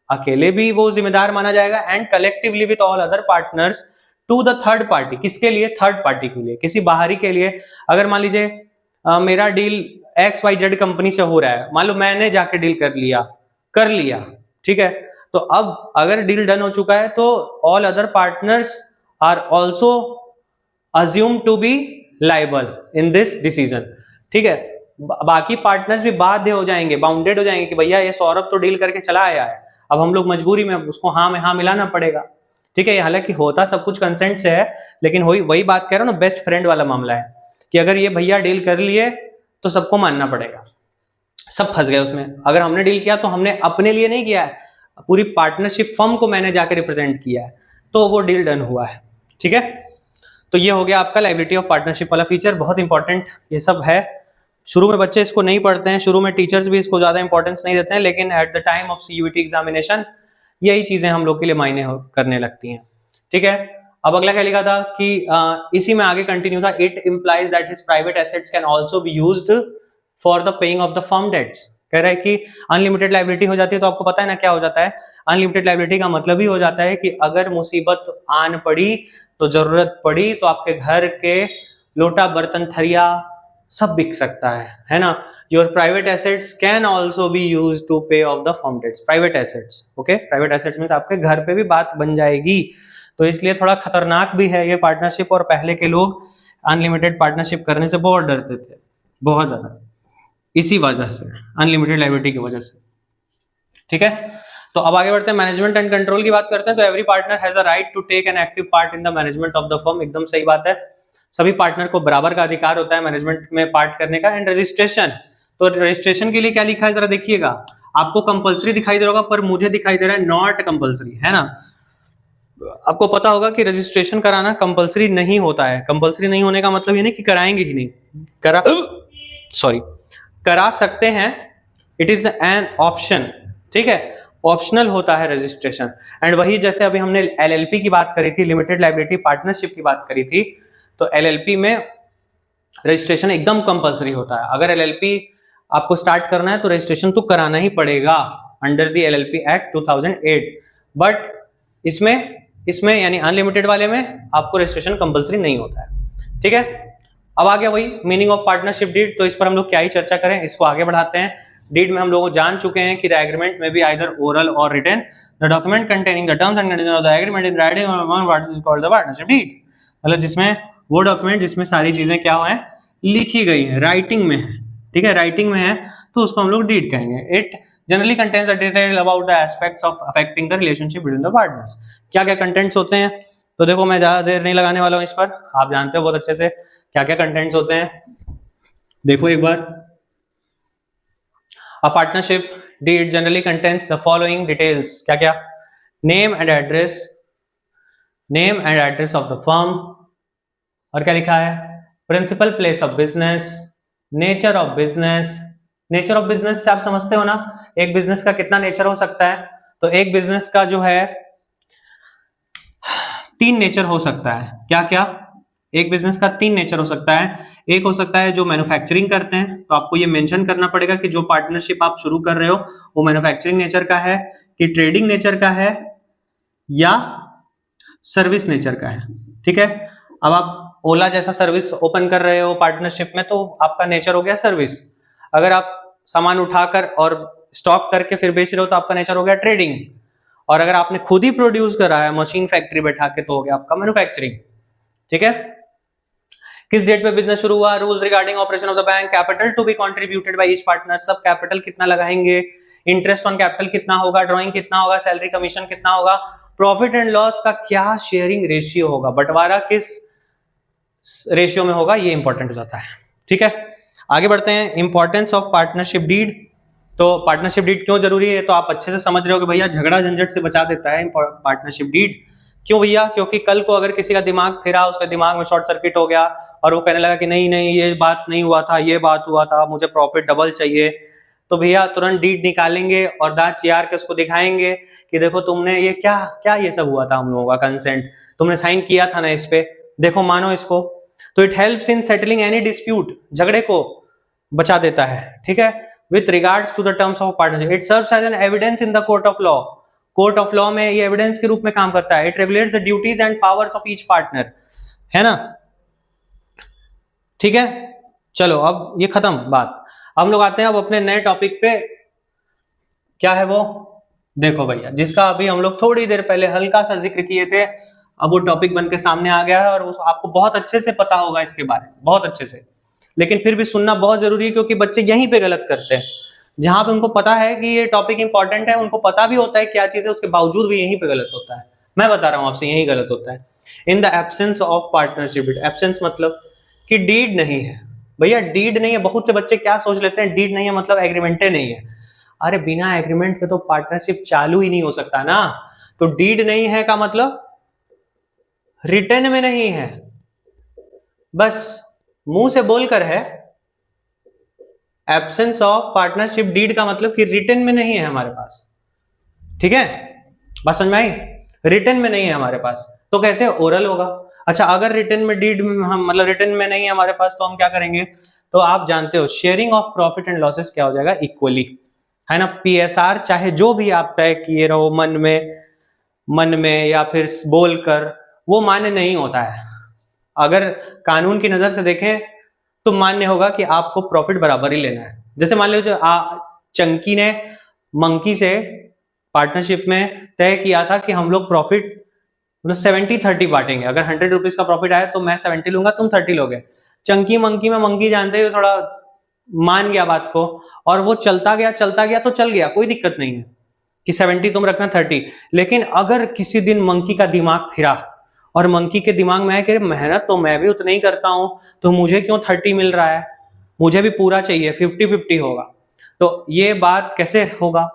अकेले भी वो जिम्मेदार माना जाएगा, and collectively with all other partners to the third party. किसके लिए? थर्ड पार्टी के लिए, किसी बाहरी के लिए। अगर मान लीजिए मेरा डील XYZ कंपनी से हो रहा है, मान लो मैंने जाके डील कर लिया, ठीक है। तो अब अगर डील डन हो चुका है तो all other partners are also assume to be liable in this decision, ठीक है। बाकी पार्टनर्स भी बाध्य हो जाएंगे, बाउंडेड हो जाएंगे कि भैया ये सौरभ तो डील करके चला आया है, अब हम लोग मजबूरी में उसको हाँ में हाँ मिलाना पड़ेगा। ठीक है, हालांकि होता सब कुछ कंसेंट से है, लेकिन वही बात कह रहा हूँ ना, बेस्ट फ्रेंड वाला मामला है कि अगर ये भैया डील कर लिए तो सबको मानना पड़ेगा, सब फंस गए उसमें। अगर हमने डील किया तो हमने अपने लिए नहीं किया है, पूरी पार्टनरशिप फर्म को मैंने जाकर रिप्रेजेंट किया है, तो वो डील डन हुआ है। ठीक है, तो ये हो गया आपका लायबिलिटी ऑफ पार्टनरशिप वाला फीचर, बहुत इंपॉर्टेंट ये सब है। शुरू में बच्चे इसको नहीं पढ़ते हैं, शुरू में टीचर्स भी इसको ज्यादा इंपॉर्टेंस नहीं देते हैं, लेकिन at the time of CUET examination यही चीजें हम लोग के लिए मायने करने लगती हैं। ठीक है, अब अगला क्या लिखा था कि इसी में आगे कंटिन्यू था, it implies that his private assets can also be used for the paying of the firm debts. कह रहा है कि अनलिमिटेड लायबिलिटी हो जाती है, तो आपको पता है ना क्या हो जाता है, अनलिमिटेड लायबिलिटी का मतलब ही हो जाता है कि अगर मुसीबत आन पड़ी तो जरूरत पड़ी तो आपके घर के लोटा बर्तन थरिया सब बिक सकता है ना। Your private assets can also be use to pay off the firm debts, private assets, okay, private assets means आपके घर पे भी बात बन जाएगी। तो इसलिए थोड़ा खतरनाक भी है ये पार्टनरशिप, और पहले के लोग अनलिमिटेड पार्टनरशिप करने से बहुत डरते थे, बहुत ज्यादा, इसी वजह से, अनलिमिटेड लायबिलिटी की वजह से। ठीक है, तो अब आगे बढ़ते हैं, मैनेजमेंट एंड कंट्रोल की बात करते हैं। तो every partner has a right to take an active part in the management of the firm, एकदम सही बात है, सभी पार्टनर को बराबर का अधिकार होता है मैनेजमेंट में पार्ट करने का। एंड रजिस्ट्रेशन, तो रजिस्ट्रेशन के लिए क्या लिखा है जरा देखिएगा, आपको कंपलसरी दिखाई दे रहा होगा, पर मुझे दिखाई दे रहा है नॉट कंपलसरी, है ना। आपको पता होगा कि रजिस्ट्रेशन कराना कंपलसरी नहीं होता है, कंपलसरी नहीं होने का मतलब ये नहीं कि कराएंगे ही नहीं, करा सकते हैं, इट इज एन ऑप्शन। ठीक है, ऑप्शनल होता है रजिस्ट्रेशन। एंड वही जैसे अभी हमने LLP की बात करी थी, लिमिटेड लायबिलिटी पार्टनरशिप की बात करी थी, तो LLP में रजिस्ट्रेशन एकदम कंपलसरी होता है। अगर LLP आपको स्टार्ट करना है तो रजिस्ट्रेशन तो कराना ही पड़ेगा under the LLP act 2008, but इसमें यानी अनलिमिटेड वाले में आपको रजिस्ट्रेशन कंपलसरी नहीं होता है। ठीक है, अब आ गया वही मीनिंग ऑफ पार्टनरशिप डीड, तो इस पर हम लोग क्या ही चर्चा करें, इसको आगे बढ़ाते हैं। डीड में हम लोग जान चुके हैं कि द एग्रीमेंट में भी either oral or written, the document containing the terms and conditions of the agreement in writing or among what is called the partnership deed, मतलब जिसमें वो डॉक्यूमेंट जिसमें सारी चीजें क्या है, लिखी गई है, राइटिंग में है। ठीक है, राइटिंग में है तो उसको हम लोग डीड कहेंगे। It generally contains a detail about the aspects of affecting the relationship between the partners. क्या क्या कंटेंट्स होते हैं, तो देखो मैं ज्यादा देर नहीं लगाने वाला हूं इस पर, आप जानते हो बहुत अच्छे से क्या क्या कंटेंट्स होते हैं। देखो एक बार, a partnership deed generally contains the following details, क्या क्या, name and address of the firm, और क्या लिखा है, principal place of business, nature of business. Nature of business से आप समझते हो ना, एक बिजनेस का कितना नेचर हो सकता है, तो एक बिजनेस का जो है 3 नेचर हो सकता है। क्या क्या, एक बिजनेस का 3 नेचर हो सकता है। एक हो सकता है जो मैन्युफैक्चरिंग करते हैं, तो आपको ये मेंशन करना पड़ेगा कि जो पार्टनरशिप आप शुरू कर रहे हो वो मैन्युफैक्चरिंग नेचर का है, कि ट्रेडिंग नेचर का है, या सर्विस नेचर का है। ठीक है, अब आप ओला जैसा सर्विस ओपन कर रहे हो पार्टनरशिप में, तो आपका नेचर हो गया सर्विस। अगर आप सामान उठाकर और स्टॉक करके फिर बेच रहे हो तो आपका नेचर हो गया ट्रेडिंग। और अगर आपने खुद ही प्रोड्यूस करा है मशीन फैक्ट्री बैठा के, तो हो गया आपका मैन्युफैक्चरिंग। ठीक है, किस डेट पे बिजनेस शुरू हुआ, rules regarding operation of the bank, capital to be contributed by each partner, सब कैपिटल कितना लगाएंगे, इंटरेस्ट ऑन कैपिटल कितना होगा, ड्राइंग कितना होगा, सैलरी कमीशन कितना होगा, प्रॉफिट एंड लॉस का क्या शेयरिंग रेशियो होगा, बंटवारा किस रेशियो में होगा, ये इंपॉर्टेंट हो जाता है। ठीक है, आगे बढ़ते हैं, इंपॉर्टेंस ऑफ पार्टनरशिप डीड। तो पार्टनरशिप डीड क्यों जरूरी है, तो आप अच्छे से समझ रहे हो कि भैया झगड़ा झंझट से बचा देता है पार्टनरशिप डीड। क्यों भैया, क्योंकि कल को अगर किसी का दिमाग फिरा, उसका दिमाग में शॉर्ट सर्किट हो गया और वो कहने लगा कि नहीं नहीं ये बात नहीं हुआ था, ये बात हुआ था, मुझे प्रॉफिट डबल चाहिए, तो भैया तुरंत डीड निकालेंगे और दांत चियार के उसको दिखाएंगे कि देखो तुमने ये क्या क्या ये सब हुआ था, हम लोगों का कंसेंट, तुमने साइन किया था ना इस पे, देखो मानो इसको। तो it helps in settling any dispute, झगड़े को बचा देता है। ठीक है, with regards to the terms of partnership, it serves as an evidence in the court of law, court of law में ये एविडेंस के रूप में काम करता है। It regulates the duties and powers of each partner, है ना। ठीक है, चलो अब ये खत्म बात, हम लोग आते हैं अब अपने नए टॉपिक पे। क्या है वो, देखो भैया, जिसका अभी हम लोग थोड़ी देर पहले हल्का सा जिक्र किए थे, अब वो टॉपिक बन के सामने आ गया है और वो आपको बहुत अच्छे से पता होगा इसके बारे में, बहुत अच्छे से, लेकिन फिर भी सुनना बहुत जरूरी है, क्योंकि बच्चे यहीं पे गलत करते हैं। जहां पे उनको पता है कि ये टॉपिक इंपॉर्टेंट है, उनको पता भी होता है क्या चीज है, उसके बावजूद भी यहीं पे गलत होता है। मैं बता रहा हूं आपसे, यही गलत होता है। In the absence of partnership deed, absence मतलब कि डीड नहीं है। भैया डीड नहीं है, बहुत से बच्चे क्या सोच लेते हैं, डीड नहीं है मतलब एग्रीमेंट नहीं है। अरे बिना एग्रीमेंट के तो पार्टनरशिप चालू ही नहीं हो सकता ना। तो डीड नहीं है का मतलब रिटर्न में नहीं है, बस मुंह से बोलकर है। एब्सेंस ऑफ पार्टनरशिप डीड का मतलब कि रिटर्न में नहीं है हमारे पास, ठीक है, बात समझ में आई? रिटर्न में नहीं है हमारे पास, तो कैसे ओरल होगा। अच्छा, अगर रिटर्न में डीड में हम मतलब रिटर्न में नहीं है हमारे पास, तो हम क्या करेंगे, तो आप जानते हो sharing of profit and losses क्या हो जाएगा, इक्वली, है ना। पीएसआर चाहे जो भी आप तय किए रहो मन में या फिर बोलकर, वो मान्य नहीं होता है। अगर कानून की नजर से देखें तो मान्य होगा कि आपको प्रॉफिट बराबर ही लेना है। जैसे मान लीजिए चंकी ने मंकी से पार्टनरशिप में तय किया था कि हम लोग प्रॉफिट मतलब 70-30 बांटेंगे। अगर 100 रुपीज का प्रॉफिट आया तो मैं 70 लूंगा, तुम 30 लोगे। चंकी मंकी में मंकी जानते हुए थोड़ा मान गया बात को, और वो चलता गया तो चल गया, कोई दिक्कत नहीं है कि 70 तुम रखना 30। लेकिन अगर किसी दिन मंकी का दिमाग फिरा और मंकी के दिमाग में है कि मेहनत तो मैं भी उतना ही करता हूं, तो मुझे क्यों 30 मिल रहा है, मुझे भी पूरा चाहिए, 50-50 होगा, तो ये बात कैसे होगा,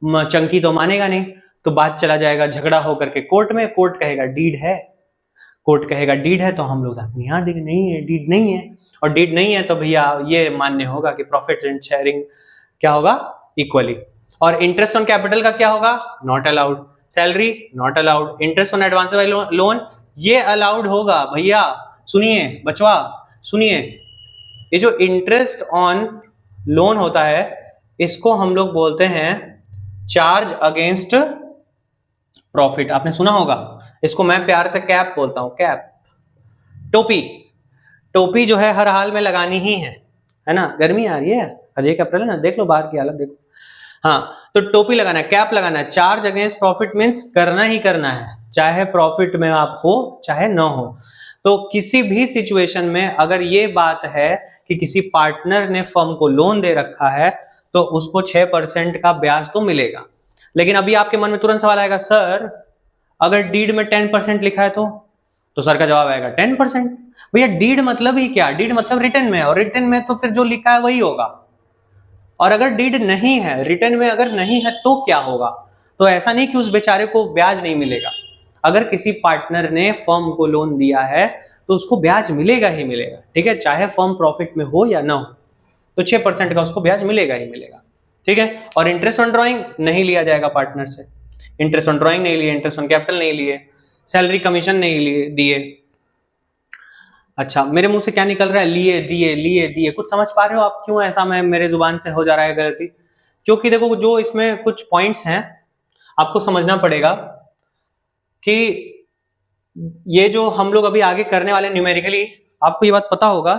चंकी तो मानेगा नहीं। तो बात चला जाएगा झगड़ा होकर के कोर्ट में, कोर्ट कहेगा डीड है, कोर्ट कहेगा डीड है, तो हम लोग यहाँ डीड नहीं है, डीड नहीं है, और डीड नहीं है तो भैया ये मान्य होगा कि प्रॉफिट एंड शेयरिंग क्या होगा, इक्वली। और इंटरेस्ट ऑन कैपिटल का क्या होगा, not allowed. Salary not allowed. Interest on advance loan ये अलाउड होगा। भैया सुनिए बचवा, सुनिए, ये जो इंटरेस्ट ऑन लोन होता है इसको हम लोग बोलते हैं चार्ज अगेंस्ट प्रॉफिट। आपने सुना होगा, इसको मैं प्यार से कैप बोलता हूं, कैप, टोपी। टोपी जो है हर हाल में लगानी ही है ना। गर्मी आ रही है, आज 1 अप्रैल है ना, देख लो बाहर की हालत देखो। हाँ, तो टोपी लगाना है, कैप लगाना है। चार्ज अगेंस्ट प्रॉफिट मीन्स करना ही करना है, चाहे प्रॉफिट में आप हो चाहे ना हो। तो किसी भी सिचुएशन में अगर ये बात है कि किसी पार्टनर ने फर्म को लोन दे रखा है तो उसको 6% का ब्याज तो मिलेगा। लेकिन अभी आपके मन में तुरंत सवाल आएगा, सर अगर डीड में 10% लिखा है तो सर का जवाब आएगा 10%। भैया डीड मतलब ही क्या, डीड मतलब रिटर्न में, और रिटर्न में तो फिर जो लिखा है वही होगा। और अगर डीड नहीं है, रिटर्न में अगर नहीं है तो क्या होगा, तो ऐसा नहीं कि उस बेचारे को ब्याज नहीं मिलेगा। अगर किसी पार्टनर ने फर्म को लोन दिया है तो उसको ब्याज मिलेगा ही मिलेगा, ठीक है, चाहे फर्म प्रॉफिट में हो या ना हो, तो 6% का उसको ब्याज मिलेगा ही मिलेगा, ठीक है। और इंटरेस्ट ऑन ड्रॉइंग नहीं लिया जाएगा पार्टनर से, इंटरेस्ट ऑन ड्रॉइंग नहीं लिए, इंटरेस्ट ऑन कैपिटल नहीं लिए, सैलरी कमीशन नहीं लिए दिए। अच्छा, मेरे मुंह से क्या निकल रहा है, लिए दिए, कुछ समझ पा रहे हो आप क्यों ऐसा मैं मेरे जुबान से हो जा रहा है गलती? क्योंकि देखो जो इसमें कुछ पॉइंट्स हैं आपको समझना पड़ेगा कि ये जो हम लोग अभी आगे करने वाले न्यूमेरिकली, आपको ये बात पता होगा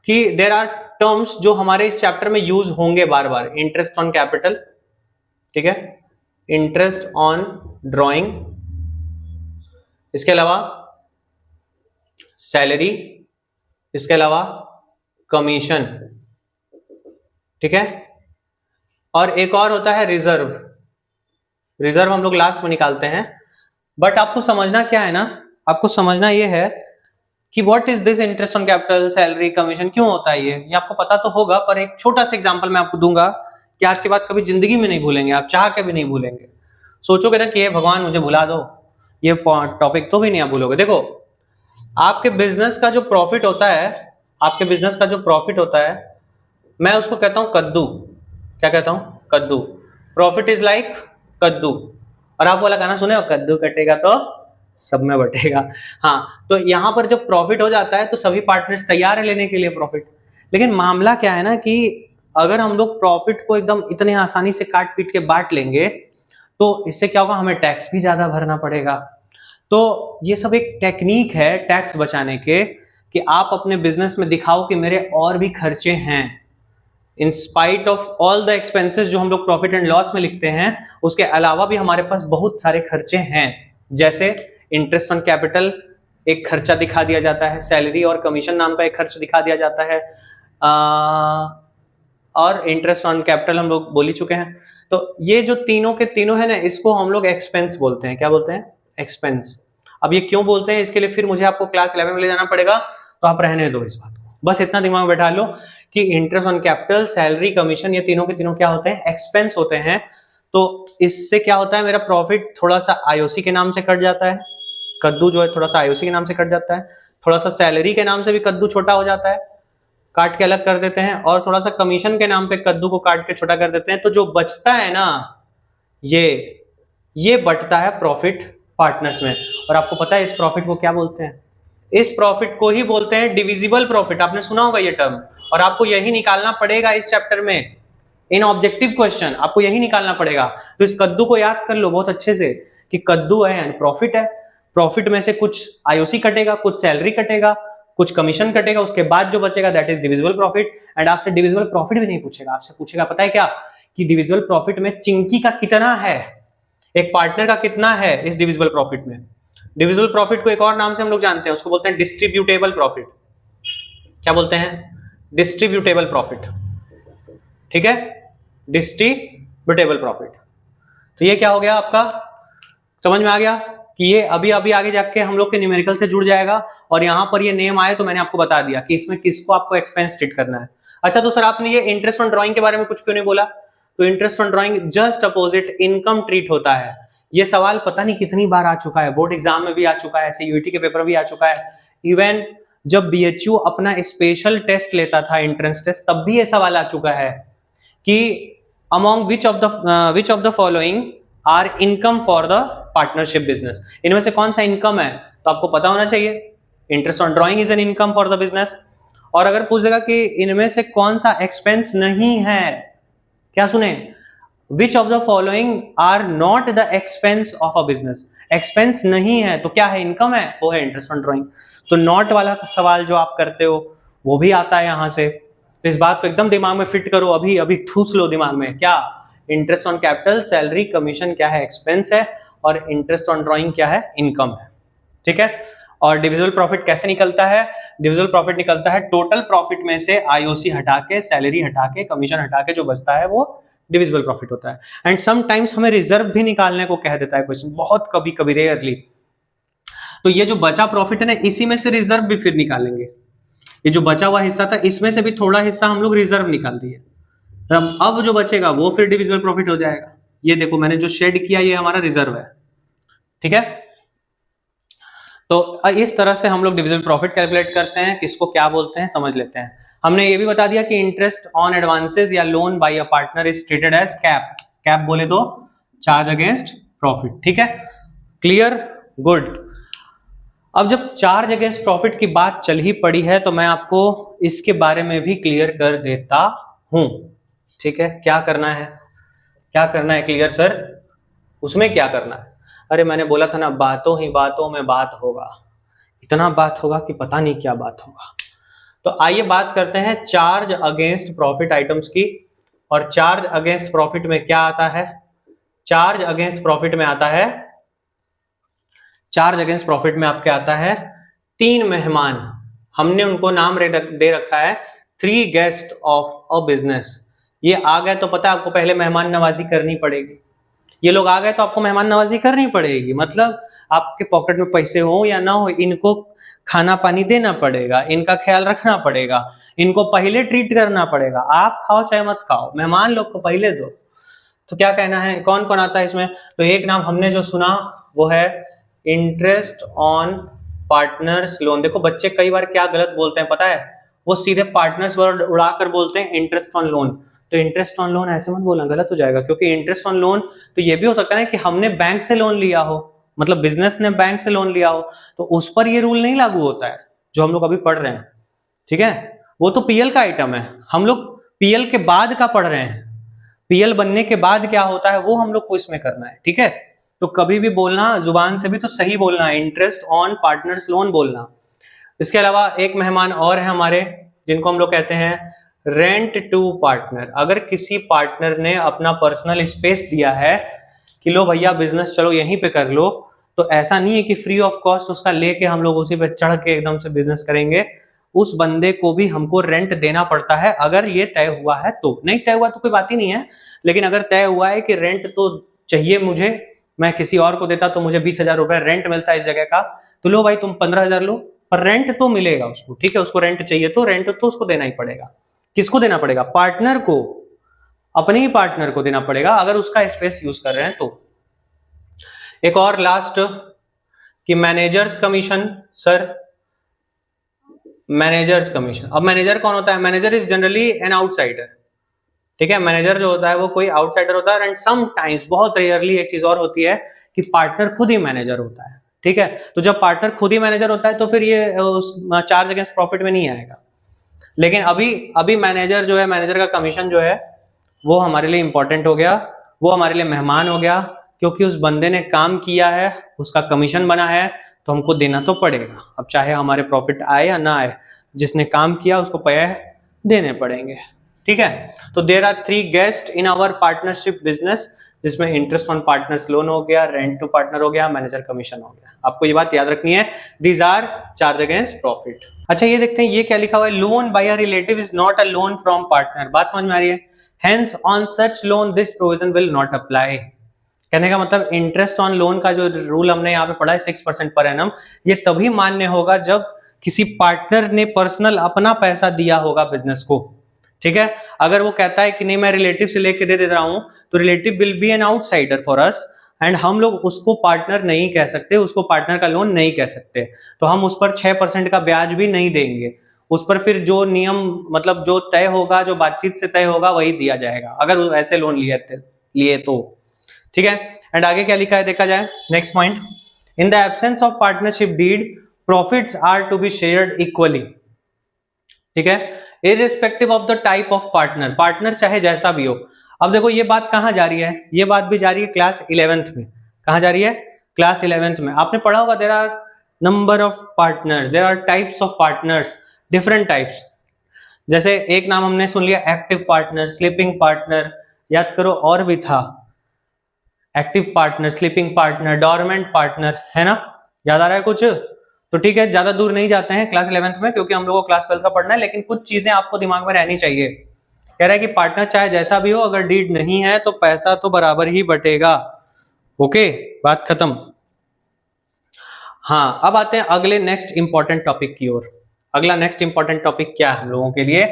कि देयर आर टर्म्स जो हमारे इस चैप्टर में यूज होंगे बार बार। इंटरेस्ट ऑन कैपिटल, ठीक है, इंटरेस्ट ऑन ड्रॉइंग, इसके अलावा सैलरी, इसके अलावा कमीशन, ठीक है, और एक और होता है रिजर्व। रिजर्व हम लोग लास्ट में निकालते हैं। बट आपको समझना क्या है ना, आपको समझना ये है कि what is this interest on capital, salary, commission, क्यों होता है ये आपको पता तो होगा, पर एक छोटा सा एग्जांपल मैं आपको दूंगा कि आज के बाद कभी जिंदगी में नहीं भूलेंगे, आप चाह के भी नहीं भूलेंगे। सोचोगे ना कि ये भगवान मुझे भुला दो ये टॉपिक, तो भी नहीं आप भूलोगे। देखो, आपके बिजनेस का जो प्रॉफिट होता है, आपके बिजनेस का जो प्रॉफिट होता है, मैं उसको कहता हूं कद्दू। क्या कहता हूं, कद्दू। प्रॉफिट इज लाइक कद्दू। और आप वाला गाना सुने हो, कद्दू कटेगा तो सब में बटेगा। हाँ, तो यहां पर जब प्रॉफिट हो जाता है तो सभी पार्टनर्स तैयार है लेने के लिए प्रॉफिट। लेकिन मामला क्या है ना कि अगर हम लोग प्रॉफिट को एकदम इतने आसानी से काट पीट के बांट लेंगे तो इससे क्या होगा, हमें टैक्स भी ज्यादा भरना पड़ेगा। तो ये सब एक टेक्निक है टैक्स बचाने के, कि आप अपने बिजनेस में दिखाओ कि मेरे और भी खर्चे हैं, in spite of all the expenses जो हम लोग प्रॉफिट एंड लॉस में लिखते हैं, उसके अलावा भी हमारे पास बहुत सारे खर्चे हैं। जैसे इंटरेस्ट ऑन कैपिटल एक खर्चा दिखा दिया जाता है, सैलरी और कमीशन नाम का एक खर्च दिखा दिया जाता है, और इंटरेस्ट ऑन कैपिटल हम लोग बोल ही चुके हैं। तो ये जो तीनों के तीनों है ना, इसको हम लोग एक्सपेंस बोलते हैं। क्या बोलते हैं? एक्सपेंस। अब ये क्यों बोलते हैं, इसके लिए फिर मुझे आपको क्लास 11 में ले जाना पड़ेगा, तो आप रहने दो इस बात को, बस इतना दिमाग में बैठा लो कि interest on capital, salary, commission, ये तीनों के तीनों क्या होते हैं? एक्सपेंस होते हैं। तो इससे क्या होता है, मेरा प्रॉफिट थोड़ा सा आईओसी के नाम से कट जाता है, कद्दू जो है थोड़ा सा आईओसी के नाम से कट जाता है, थोड़ा सा सैलरी के नाम से भी कद्दू छोटा हो जाता है, काट के अलग कर देते हैं, और थोड़ा सा कमीशन के नाम पे कद्दू को काट के छोटा कर देते हैं। तो जो बचता है ना, ये बटता है प्रॉफिट पार्टनर्स में। और आपको पता है इस प्रॉफिट को क्या बोलते हैं? इस प्रॉफिट को ही बोलते हैं डिविजिबल प्रॉफिट। आपने सुना होगा ये टर्म, और आपको यही निकालना पड़ेगा इस चैप्टर में, इन ऑब्जेक्टिव क्वेश्चन आपको यही निकालना पड़ेगा। तो इस कद्दू को याद कर लो बहुत अच्छे से कि कद्दू है यानी प्रॉफिट है, प्रॉफिट में से कुछ आईओसी कटेगा, कुछ सैलरी कटेगा, कुछ कमीशन कटेगा, उसके बाद जो बचेगा that is divisible profit. And आपसे डिविजिबल प्रॉफिट भी नहीं पूछेगा, आपसे पूछेगा पता है क्या, कि डिविजिबल प्रॉफिट में चिंकी का कितना है, एक पार्टनर का कितना है इस डिविजिबल प्रॉफिट में। डिविजिबल प्रॉफिट को एक और नाम से हम लोग जानते हैं, उसको बोलते हैं डिस्ट्रीब्यूटेबल प्रॉफिट। क्या बोलते हैं? Distributable profit. ठीक है, डिस्ट्रीब्यूटेबल प्रॉफिट। तो ये क्या हो गया आपका, समझ में आ गया कि ये अभी आगे जाके हम लोग के न्यूमेरिकल से जुड़ जाएगा। और यहां पर ये नेम आए तो मैंने आपको बता दिया कि इसमें किसको आपको एक्सपेंस ट्रीट करना है। अच्छा तो सर आपने ये इंटरेस्ट ऑन ड्राइंग के बारे में कुछ क्यों नहीं बोला? तो interest on drawing just opposite income treat होता है। ये सवाल पता नहीं कितनी बार आ चुका है, बोर्ड एग्जाम में भी आ चुका है, सीयूईटी के पेपर भी आ चुका है, इवन जब बीएचयू अपना स्पेशल टेस्ट लेता था एंट्रेंस टेस्ट, तब भी ये सवाल आ चुका है कि among which of the following are income for the partnership business, इनमें से कौन सा इनकम है? तो आपको पता होना चाहिए interest on drawing is an income for the business. और अगर पूछ देगा कि इनमें से कौन सा एक्सपेंस नहीं है, क्या सुने, which of the following are not the expense of a business, expense नहीं है तो क्या है, इनकम है, वो है इंटरेस्ट ऑन ड्राइंग। तो नॉट वाला सवाल जो आप करते हो वो भी आता है यहां से। तो इस बात को एकदम दिमाग में फिट करो, अभी ठूस लो दिमाग में, क्या interest on capital, salary, commission क्या है, एक्सपेंस है, और इंटरेस्ट ऑन ड्राइंग क्या है, इनकम है। ठीक है। और डिविजिबल प्रॉफिट कैसे निकलता है? डिविजिबल प्रॉफिट निकलता है टोटल प्रॉफिट में से आईओसी हटा के, सैलरी हटा के, कमीशन हटा के जो बचता है वो डिविजिबल प्रॉफिट होता है। एंड समटाइम्स हमें रिजर्व भी निकालने को कह देता है क्वेश्चन, बहुत कभी कभी, रेयरली। तो ये जो बचा प्रॉफिट है ना, इसी में से रिजर्व भी फिर निकालेंगे। ये जो बचा हुआ हिस्सा था इसमें से भी थोड़ा हिस्सा हम लोग रिजर्व निकाल दिए, अब जो बचेगा वो फिर डिविजिबल प्रॉफिट हो जाएगा। ये देखो मैंने जो शेड किया ये हमारा रिजर्व है। ठीक है। तो इस तरह से हम लोग डिविजिबल प्रॉफिट कैलकुलेट करते हैं, किसको क्या बोलते हैं समझ लेते हैं। हमने ये भी बता दिया कि इंटरेस्ट ऑन एडवांसेस या loan by a partner is treated as cap, cap बोले तो चार्ज अगेंस्ट प्रॉफिट। ठीक है, क्लियर, गुड। अब जब चार्ज अगेंस्ट प्रॉफिट की बात चल ही पड़ी है तो मैं आपको इसके बारे में भी क्लियर कर देता हूं। ठीक है, क्या करना है, क्या करना है क्लियर सर, उसमें क्या करना है? अरे मैंने बोला था ना, बातों ही बातों में बात होगा, इतना बात होगा कि पता नहीं क्या बात होगा। तो आइए बात करते हैं चार्ज अगेंस्ट प्रॉफिट आइटम्स की। और चार्ज अगेंस्ट प्रॉफिट में क्या आता है? चार्ज अगेंस्ट प्रॉफिट में आता है, चार्ज अगेंस्ट प्रॉफिट में आपके आता है 3 मेहमान, हमने उनको नाम दे रखा है 3 गेस्ट ऑफ अ बिजनेस। ये आ गए तो पता है आपको पहले मेहमान नवाजी करनी पड़ेगी, ये लोग आ गए तो आपको मेहमान नवाजी करनी पड़ेगी, मतलब आपके पॉकेट में पैसे हो या ना हो, इनको खाना पानी देना पड़ेगा, इनका ख्याल रखना पड़ेगा, इनको पहले ट्रीट करना पड़ेगा, आप खाओ चाहे मत खाओ, मेहमान लोग को पहले दो। तो क्या कहना है, कौन कौन आता है इसमें? तो एक नाम हमने जो सुना वो है इंटरेस्ट ऑन पार्टनर्स लोन। देखो बच्चे कई बार क्या गलत बोलते हैं पता है, वो सीधे पार्टनर्स वर्ड उड़ाकर बोलते हैं इंटरेस्ट ऑन लोन। तो इंटरेस्ट ऑन लोन ऐसे मत बोलना, गलत हो जाएगा, क्योंकि इंटरेस्ट ऑन लोन तो ये भी हो सकता है कि हमने बैंक से लोन लिया हो, मतलब बिजनेस ने बैंक से लोन लिया हो, तो उस पर ये रूल नहीं लागू होता है जो हम लोग अभी पढ़ रहे हैं। ठीक है, वो तो पीएल का आइटम है, हम लोग पीएल के बाद का पढ़ रहे हैं, पीएल बनने के बाद क्या होता है वो हम लोग को इसमें करना है। ठीक है, तो कभी भी बोलना जुबान से भी तो सही बोलना है, इंटरेस्ट ऑन पार्टनर्स लोन बोलना। इसके अलावा एक मेहमान और है हमारे, जिनको हम लोग कहते हैं रेंट टू पार्टनर। अगर किसी पार्टनर ने अपना पर्सनल स्पेस दिया है कि लो भैया बिजनेस चलो यहीं पे कर लो, तो ऐसा नहीं है कि फ्री ऑफ कॉस्ट उसका लेके हम लोग उसी पे चढ़ के एकदम से बिजनेस करेंगे, उस बंदे को भी हमको रेंट देना पड़ता है, अगर ये तय हुआ है तो। नहीं तय हुआ तो कोई बात ही नहीं है, लेकिन अगर तय हुआ है कि रेंट तो चाहिए मुझे, मैं किसी और को देता तो मुझे 20,000 रुपए रेंट मिलता है इस जगह का, तो लो भाई तुम 15,000 लो, पर रेंट तो मिलेगा उसको, ठीक है, उसको रेंट चाहिए तो रेंट तो उसको देना ही पड़ेगा। किसको देना पड़ेगा? पार्टनर को, अपने ही पार्टनर को देना पड़ेगा, अगर उसका स्पेस यूज कर रहे हैं तो। एक और लास्ट कि managers commission. Sir managers commission, अब मैनेजर कौन होता है? Manager is generally an outsider, ठीक है, मैनेजर जो होता है वो कोई आउटसाइडर होता है, एंड सम टाइम्स, बहुत रेयरली एक चीज और होती है कि पार्टनर खुद ही मैनेजर होता है, ठीक है। तो जब पार्टनर खुद ही मैनेजर होता है तो फिर ये उस चार्ज अगेंस्ट प्रॉफिट में नहीं आएगा। लेकिन अभी मैनेजर जो है, मैनेजर का कमीशन जो है वो हमारे लिए इंपॉर्टेंट हो गया, वो हमारे लिए मेहमान हो गया, क्योंकि उस बंदे ने काम किया है, उसका कमीशन बना है, तो हमको देना तो पड़ेगा। अब चाहे हमारे प्रॉफिट आए या ना आए, जिसने काम किया उसको पैसे देने पड़ेंगे, ठीक है। तो there are 3 guest in our partnership business, जिसमें इंटरेस्ट ऑन पार्टनर्स लोन हो गया, रेंट टू पार्टनर हो गया, मैनेजर कमीशन हो गया। आपको ये बात याद रखनी है, these are charge against profit. अच्छा ये देखते हैं ये क्या लिखा हुआ है, loan by a relative is not a loan from partner. बात समझ में आ रही है? Hence on such loan this provision will not apply. कहने का मतलब इंटरेस्ट ऑन लोन का जो रूल हमने यहाँ पे पढ़ा है 6% पर एनम, ये तभी मान्य होगा जब किसी पार्टनर ने पर्सनल अपना पैसा दिया होगा बिजनेस को, ठीक है। अगर वो कहता है कि नहीं मैं रिलेटिव से लेके दे रहा हूं, तो relative will be an outsider for us, and हम लोग उसको पार्टनर नहीं कह सकते, उसको पार्टनर का लोन नहीं कह सकते, तो हम उस पर 6% का ब्याज भी नहीं देंगे। उस पर फिर जो नियम, मतलब जो तय होगा, जो बातचीत से तय होगा वही दिया जाएगा, अगर ऐसे लोन लिए तो, ठीक है। एंड आगे क्या लिखा है देखा जाए, next point, in the absence of partnership deed profits are to be shared equally, ठीक है, irrespective of the type of partner, partner चाहे जैसा भी हो। अब देखो ये बात कहां जा रही है, ये बात भी जा रही है क्लास 11th में। कहां जा रही है? क्लास 11th में। आपने पढ़ा होगा there are number of partners, there are types of partners, different types. जैसे एक नाम हमने सुन लिया एक्टिव पार्टनर, स्लीपिंग पार्टनर, याद करो और भी था, active partner, sleeping partner, dormant partner, है ना, याद आ रहा है कुछ? तो ठीक है, ज्यादा दूर नहीं जाते हैं क्लास 11th में, क्योंकि हम लोगों को क्लास 12th का पढ़ना है, लेकिन कुछ चीजें आपको दिमाग में रहनी चाहिए। कह रहा है कि पार्टनर चाहे जैसा भी हो, अगर डीड नहीं है तो पैसा तो बराबर ही बटेगा। ओके, बात खत्म। हाँ, अब आते हैं अगले नेक्स्ट इंपॉर्टेंट टॉपिक की ओर। अगला नेक्स्ट इंपॉर्टेंट टॉपिक क्या है हम लोगों के लिए,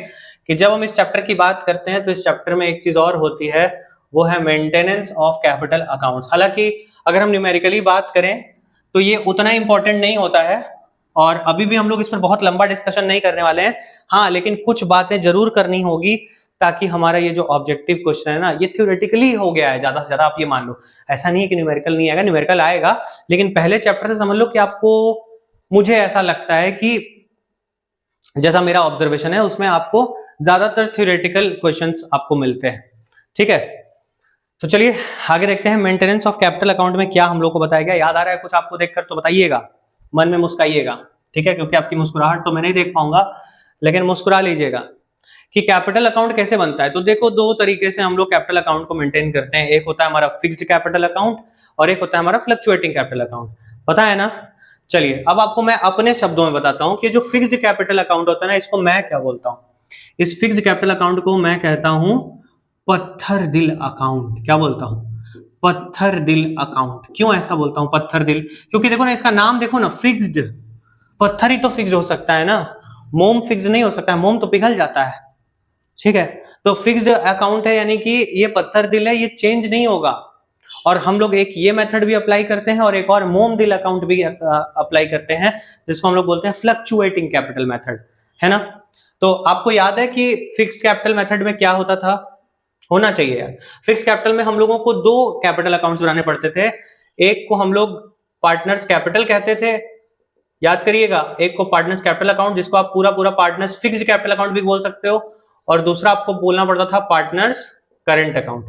कि जब हम इस चैप्टर की बात करते हैं तो इस चैप्टर में एक चीज और होती है, वो है मेंटेनेंस ऑफ कैपिटल अकाउंट्स। हालांकि अगर हम न्यूमेरिकली बात करें तो ये उतना इंपॉर्टेंट नहीं होता है, और अभी भी हम लोग इस पर बहुत लंबा डिस्कशन नहीं करने वाले हैं। हाँ, लेकिन कुछ बातें जरूर करनी होगी, ताकि हमारा ये जो ऑब्जेक्टिव क्वेश्चन है ना, ये थ्योरेटिकली हो गया है ज्यादा से ज्यादा, आप ये मान लो। ऐसा नहीं है कि न्यूमेरिकल नहीं आएगा, न्यूमेरिकल आएगा, लेकिन पहले चैप्टर से समझ लो कि आपको, मुझे ऐसा लगता है कि जैसा मेरा ऑब्जर्वेशन है उसमें आपको ज्यादातर थ्योरेटिकल क्वेश्चंस आपको मिलते हैं, ठीक है। तो चलिए आगे देखते हैं, मेंटेनेंस ऑफ कैपिटल अकाउंट में क्या हम लोग को बताया गया। याद आ रहा है कुछ आपको देखकर तो बताइएगा, मन में मुस्कुराइएगा, ठीक है, क्योंकि आपकी मुस्कुराहट तो मैं नहीं देख पाऊंगा, लेकिन मुस्कुरा लीजिएगा। कि कैपिटल अकाउंट कैसे बनता है, तो देखो 2 तरीके से हम लोग कैपिटल अकाउंट को मेंटेन करते हैं। एक होता है हमारा फिक्स्ड कैपिटल अकाउंट, और एक होता है हमारा फ्लक्चुएटिंग कैपिटल अकाउंट, पता है ना। चलिए अब आपको मैं अपने शब्दों में बताता हूं कि जो फिक्स्ड कैपिटल अकाउंट होता है ना, इसको मैं क्या बोलता हूं। इस फिक्स्ड कैपिटल अकाउंट को मैं कहता हूं पत्थर दिल अकाउंट। क्या बोलता हूं? पत्थर दिल अकाउंट। क्यों ऐसा बोलता हूं पत्थर दिल? क्योंकि देखो ना, इसका नाम देखो ना, फिक्स्ड, पत्थर ही तो फिक्स हो सकता है ना, मोम फिक्स नहीं हो सकता है, मोम तो पिघल जाता है, ठीक है। तो फिक्स्ड अकाउंट है, यानी कि ये पत्थर दिल है, ये चेंज नहीं होगा। और हम लोग एक ये मेथड भी अप्लाई करते हैं, और एक और मोम दिल अकाउंट भी अप्लाई करते हैं, जिसको हम लोग बोलते हैं फ्लक्चुएटिंग कैपिटल मेथड, है ना। तो आपको याद है कि फिक्स्ड कैपिटल मेथड में क्या होता था, होना चाहिए यार। फिक्स कैपिटल में हम लोगों को 2 कैपिटल अकाउंट्स बनाने पड़ते थे। एक को हम लोग पार्टनर्स कैपिटल कहते थे, याद करिएगा, एक को पार्टनर्स कैपिटल अकाउंट, जिसको आप पूरा पूरा पार्टनर्स फिक्स्ड कैपिटल अकाउंट भी बोल सकते हो, और दूसरा आपको बोलना पड़ता था पार्टनर्स करंट अकाउंट,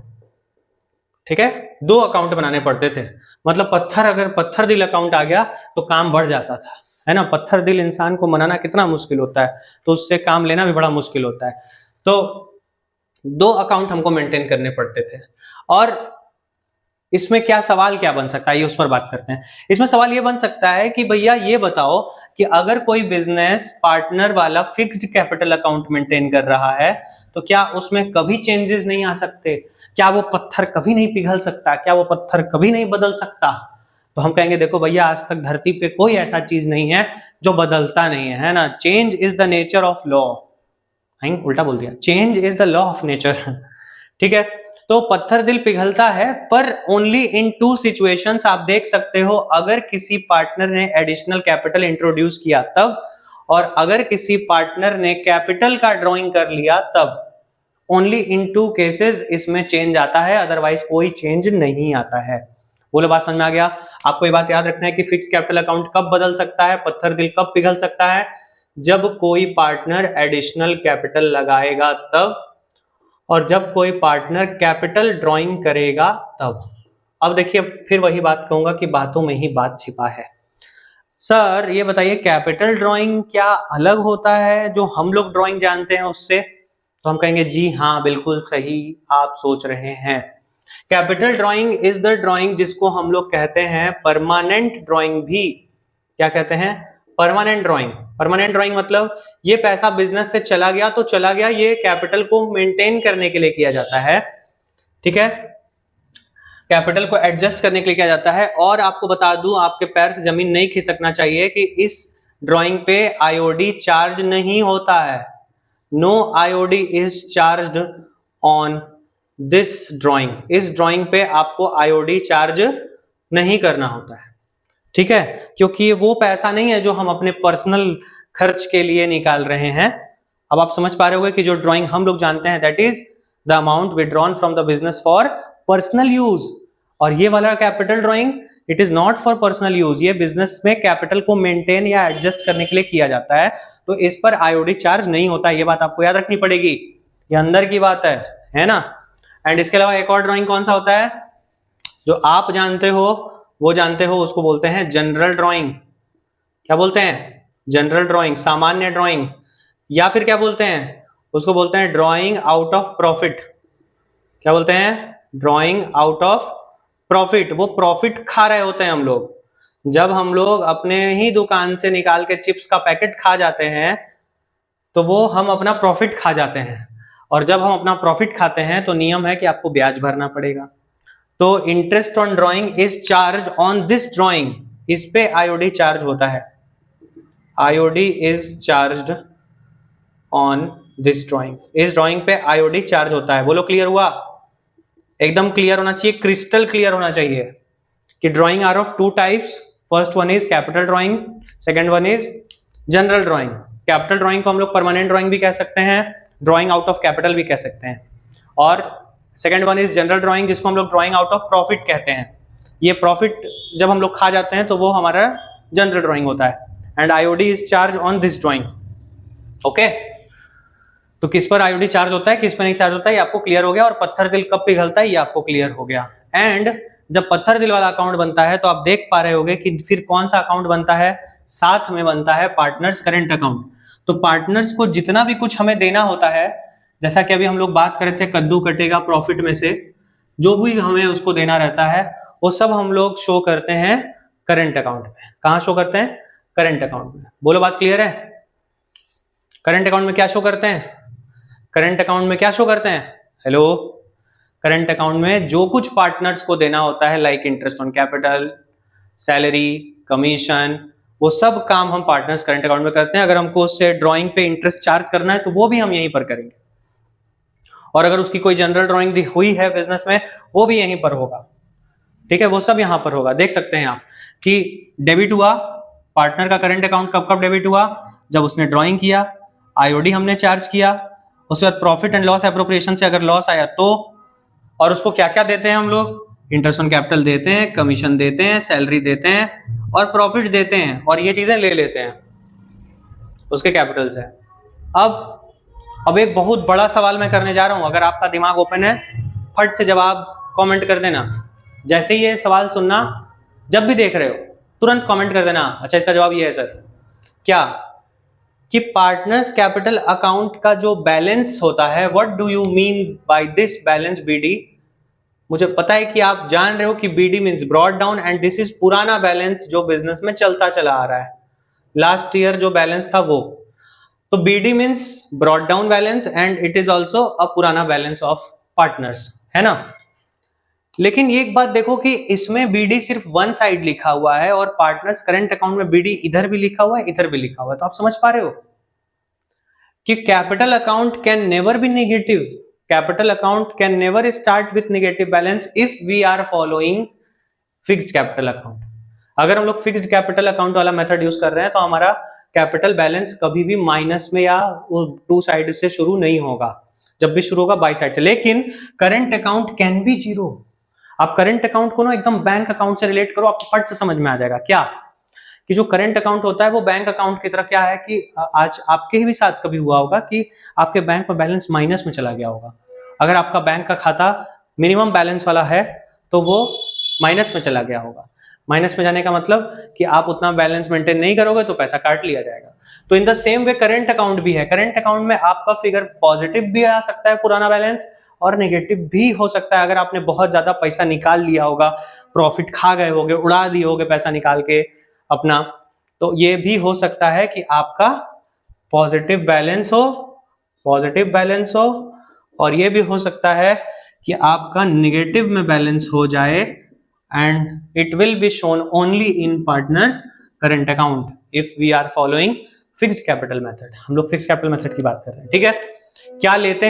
ठीक है। 2 अकाउंट बनाने पड़ते थे। मतलब पत्थर, अगर पत्थर दिल अकाउंट आ गया तो काम बढ़ जाता था, है ना। पत्थर दिल इंसान को मनाना कितना मुश्किल होता है, तो उससे काम लेना भी बड़ा मुश्किल होता है। तो 2 अकाउंट हमको मेंटेन करने पड़ते थे। और इसमें क्या सवाल क्या बन सकता है, ये उस पर बात करते हैं। इसमें सवाल ये बन सकता है कि भैया ये बताओ कि अगर कोई बिजनेस पार्टनर वाला फिक्स्ड कैपिटल अकाउंट मेंटेन कर रहा है तो क्या उसमें कभी चेंजेस नहीं आ सकते? क्या वो पत्थर कभी नहीं पिघल सकता? क्या वो पत्थर कभी नहीं बदल सकता? तो हम कहेंगे देखो भैया, आज तक धरती पे कोई ऐसा चीज नहीं है जो बदलता नहीं है ना। Change is the nature of law. उल्टा बोल दिया, change is the law of nature. ठीक है, तो पत्थर दिल पिघलता है, पर ओनली इन टू सिचुएशंस आप देख सकते हो। अगर किसी पार्टनर ने एडिशनल कैपिटल इंट्रोड्यूस किया तब, और अगर किसी पार्टनर ने कैपिटल का ड्रॉइंग कर लिया तब। ओनली इन टू केसेस इसमें चेंज आता है, अदरवाइज कोई चेंज नहीं आता है। बोलो, बात समझ में आ गया? आपको ये बात याद रखना है कि फिक्स कैपिटल अकाउंट कब बदल सकता है, पत्थर दिल कब पिघल सकता है? जब कोई पार्टनर एडिशनल कैपिटल लगाएगा तब, और जब कोई पार्टनर कैपिटल ड्राइंग करेगा तब। अब देखिए, फिर वही बात कहूंगा कि बातों में ही बात छिपा है। सर ये बताइए, कैपिटल ड्राइंग क्या अलग होता है जो हम लोग ड्राइंग जानते हैं उससे? तो हम कहेंगे जी हाँ, बिल्कुल सही आप सोच रहे हैं। Capital drawing is the drawing जिसको हम लोग कहते हैं परमानेंट ड्राइंग भी। क्या कहते हैं? Permanent drawing. परमानेंट ड्राइंग मतलब ये पैसा बिजनेस से चला गया तो चला गया, ये कैपिटल को मेंटेन करने के लिए किया जाता है। ठीक है, कैपिटल को एडजस्ट करने के लिए किया जाता है। और आपको बता दूं, आपके पैर से जमीन नहीं खिसकना चाहिए कि इस ड्राइंग पे आईओडी चार्ज नहीं होता है। No IOD is charged on this drawing. इस ड्राइंग पे आपको आईओडी चार्ज नहीं करना होता है। ठीक है, क्योंकि वो पैसा नहीं है जो हम अपने पर्सनल खर्च के लिए निकाल रहे हैं। अब आप समझ पा रहे होंगे कि जो ड्राइंग हम लोग जानते हैं that is the amount withdrawn from the business for personal use. और ये वाला capital drawing it is not for personal use. ये बिजनेस में कैपिटल को मेंटेन या एडजस्ट करने के लिए किया जाता है, तो इस पर आईओडी चार्ज नहीं होता। ये बात आपको याद रखनी पड़ेगी, ये अंदर की बात है ना। एंड इसके अलावा एक और ड्राइंग कौन सा होता है जो आप जानते हो, वो जानते हो, उसको बोलते हैं जनरल ड्राइंग। क्या बोलते हैं? जनरल ड्राइंग, सामान्य ड्राइंग। या फिर क्या बोलते हैं? उसको बोलते हैं ड्राइंग आउट ऑफ प्रॉफिट। क्या बोलते हैं? Drawing out of profit. वो प्रॉफिट खा रहे होते हैं हम लोग। जब हम लोग अपने ही दुकान से निकाल के चिप्स का पैकेट खा जाते हैं तो वो हम अपना प्रॉफिट खा जाते हैं, और जब हम अपना प्रॉफिट खाते हैं तो नियम है कि आपको ब्याज भरना पड़ेगा। तो interest on drawing is charge on this drawing. इस पे आईओडी चार्ज होता है। IOD is charged on this drawing. इस ड्राइंग पे आईओडी चार्ज होता है। बोलो, क्लियर हुआ? एकदम क्लियर होना चाहिए, क्रिस्टल क्लियर होना चाहिए कि drawing are of two types. First one is capital drawing, second one is general drawing. Capital drawing को हम लोग परमानेंट ड्राइंग भी कह सकते हैं, ड्राइंग आउट ऑफ कैपिटल भी कह सकते हैं। और second one is general drawing, जिसको हम लोग ड्राइंग आउट ऑफ प्रॉफिट कहते हैं। ये प्रॉफिट जब हम लोग खा जाते हैं तो वो हमारा जनरल ड्राइंग होता है। And IOD is charge on this drawing. Okay, तो किस पर आईओडी चार्ज होता है, किस पर नहीं चार्ज होता है, ये आपको क्लियर हो गया। और पत्थर दिल कब पिघलता है, ये आपको क्लियर हो गया। एंड जब पत्थर दिल वाला अकाउंट बनता है तो आप देख पा रहे होंगे कि फिर कौन सा अकाउंट बनता है, साथ में बनता है पार्टनर्स करेंट अकाउंट। तो पार्टनर्स को जितना भी कुछ हमें देना होता है, जैसा कि अभी हम लोग बात कर रहे थे कद्दू कटेगा प्रॉफिट में से, जो भी हमें उसको देना रहता है वो सब हम लोग शो करते हैं करंट अकाउंट में। कहां शो करते हैं? करंट अकाउंट में। बोलो, बात क्लियर है? करंट अकाउंट में क्या शो करते हैं? करंट अकाउंट में क्या शो करते हैं? हेलो, करंट अकाउंट में जो कुछ पार्टनर्स को देना होता है, like interest on capital, salary, commission, वो सब काम हम पार्टनर्स करंट अकाउंट में करते हैं। अगर हमको उससे ड्राइंग पे इंटरेस्ट चार्ज करना है तो वो भी हम यहीं पर करेंगे। और अगर उसकी कोई जनरल ड्राइंग हुई है बिजनेस में, वो भी यहीं पर होगा। ठीक है, वो सब यहां पर होगा। देख सकते हैं आप कि डेबिट हुआ पार्टनर का करंट अकाउंट कब कब डेबिट हुआ? जब उसने ड्राइंग किया, आईओडी हमने चार्ज किया, उसके बाद प्रॉफिट एंड लॉस एप्रोप्रिएशन से अगर लॉस आया तो, और उसको क्या क्या देते हैं हम लोग? इंटरेस्ट ऑन कैपिटल देते हैं, कमीशन देते हैं, सैलरी देते हैं और प्रॉफिट देते हैं, और ये चीजें ले लेते हैं उसके कैपिटल से। अब एक बहुत बड़ा सवाल मैं करने जा रहा हूं। अगर आपका दिमाग ओपन है, फट से जवाब कमेंट कर देना। जैसे ही ये सवाल सुनना, जब भी देख रहे हो तुरंत कमेंट कर देना, अच्छा इसका जवाब ये है सर। क्या कि पार्टनर्स कैपिटल अकाउंट का जो बैलेंस होता है, what do you mean by this balance BD? मुझे पता है कि आप जान रहे हो कि BD means brought down and this is पुराना बैलेंस जो बिजनेस में चलता चला आ रहा है, लास्ट ईयर जो बैलेंस था वो। तो BD means brought down balance and it is also a पुराना बैलेंस ऑफ पार्टनर्स, है ना। लेकिन एक बात देखो कि इसमें बीडी सिर्फ वन साइड लिखा हुआ है और पार्टनर्स करंट अकाउंट में बीडी इधर भी लिखा हुआ है इधर भी लिखा हुआ है। तो आप समझ पा रहे हो कि capital account can never be negative, capital account can never start with negative balance if we are following fixed capital account. अगर हम लोग फिक्स्ड कैपिटल अकाउंट वाला मेथड यूज कर रहे हैं तो हमारा कैपिटल बैलेंस कभी भी माइनस में या टू साइड से शुरू नहीं होगा, जब भी शुरू होगा बाई साइड से। लेकिन current account can be zero. आप करंट अकाउंट को ना एकदम बैंक अकाउंट से रिलेट करो, आपको फट से समझ में आ जाएगा क्या कि जो करंट अकाउंट होता है वो बैंक अकाउंट की तरह क्या है कि आज आपके ही भी साथ कभी हुआ होगा कि आपके बैंक में बैलेंस माइनस में चला गया होगा। अगर आपका बैंक का खाता मिनिमम बैलेंस वाला है तो वो माइनस में चला गया होगा। माइनस में जाने का मतलब कि आप उतना बैलेंस मेंटेन नहीं करोगे तो पैसा काट लिया जाएगा। तो in the same way current account भी है। करंट अकाउंट में आपका फिगर पॉजिटिव भी आ सकता है पुराना बैलेंस और नेगेटिव भी हो सकता है। अगर आपने बहुत ज्यादा पैसा निकाल लिया होगा, प्रॉफिट खा गए होगे, उड़ा दिए होगे पैसा निकाल के अपना, तो ये भी हो सकता है कि आपका पॉजिटिव बैलेंस हो और ये भी हो सकता है कि आपका नेगेटिव में बैलेंस हो जाए and it will be shown only in partners current account if we are following fixed capital method. हम लोग फिक्स्ड कैपिटल मेथड की बात कर रहे हैं, ठीक है। क्या लेते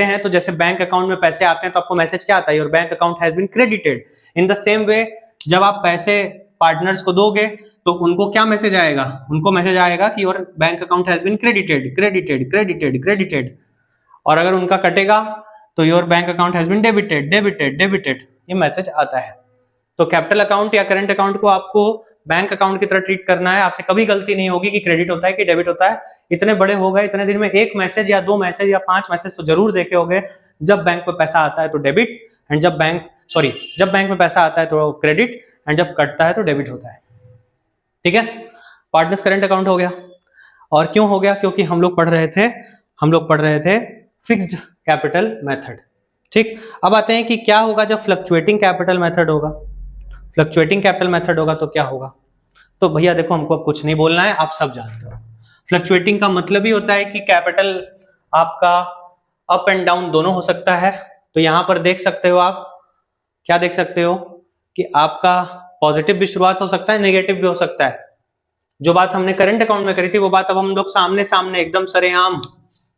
हैं तो जैसे बैंक अकाउंट में पैसे आते हैं तो आपको मैसेज क्या आता है, your bank account has been credited. In the same way जब आप पैसे पार्टनर्स को दोगे तो उनको क्या मैसेज आएगा, उनको मैसेज आएगा कि your bank account has been credited. और अगर उनका कटेगा तो your bank account has been debited, ये मैसेज आता है। तो कैपिटल अकाउंट या करंट अकाउंट को आपको बैंक अकाउंट की तरह ट्रीट करना है। आपसे कभी गलती नहीं होगी कि क्रेडिट होता है कि डेबिट होता है। इतने बड़े हो गए, इतने दिन में एक मैसेज या दो मैसेज या 5 मैसेज तो जरूर देखे होंगे। जब बैंक में पैसा आता है तो डेबिट एंड जब बैंक में पैसा आता है तो क्रेडिट एंड जब कटता है तो डेबिट होता है, ठीक है। पार्टनर्स करंट अकाउंट हो गया। और क्यों हो गया, क्योंकि हम लोग पढ़ रहे थे फिक्स्ड कैपिटल मेथड, ठीक। अब आते हैं कि क्या होगा जब फ्लक्चुएटिंग कैपिटल मेथड होगा। फ्लक्चुएटिंग कैपिटल मेथड होगा तो क्या होगा। तो भैया देखो, हमको अब कुछ नहीं बोलना है, आप सब जानते हो। फ्लक्चुएटिंग का मतलब ही होता है कि कैपिटल आपका अप एंड डाउन दोनों हो सकता है। तो यहां पर देख सकते हो आप, क्या देख सकते हो कि आपका पॉजिटिव भी शुरुआत हो सकता है, नेगेटिव भी हो सकता है। जो बात हमने करंट अकाउंट में करी थी वो बात अब हम लोग सामने सामने एकदम सरेआम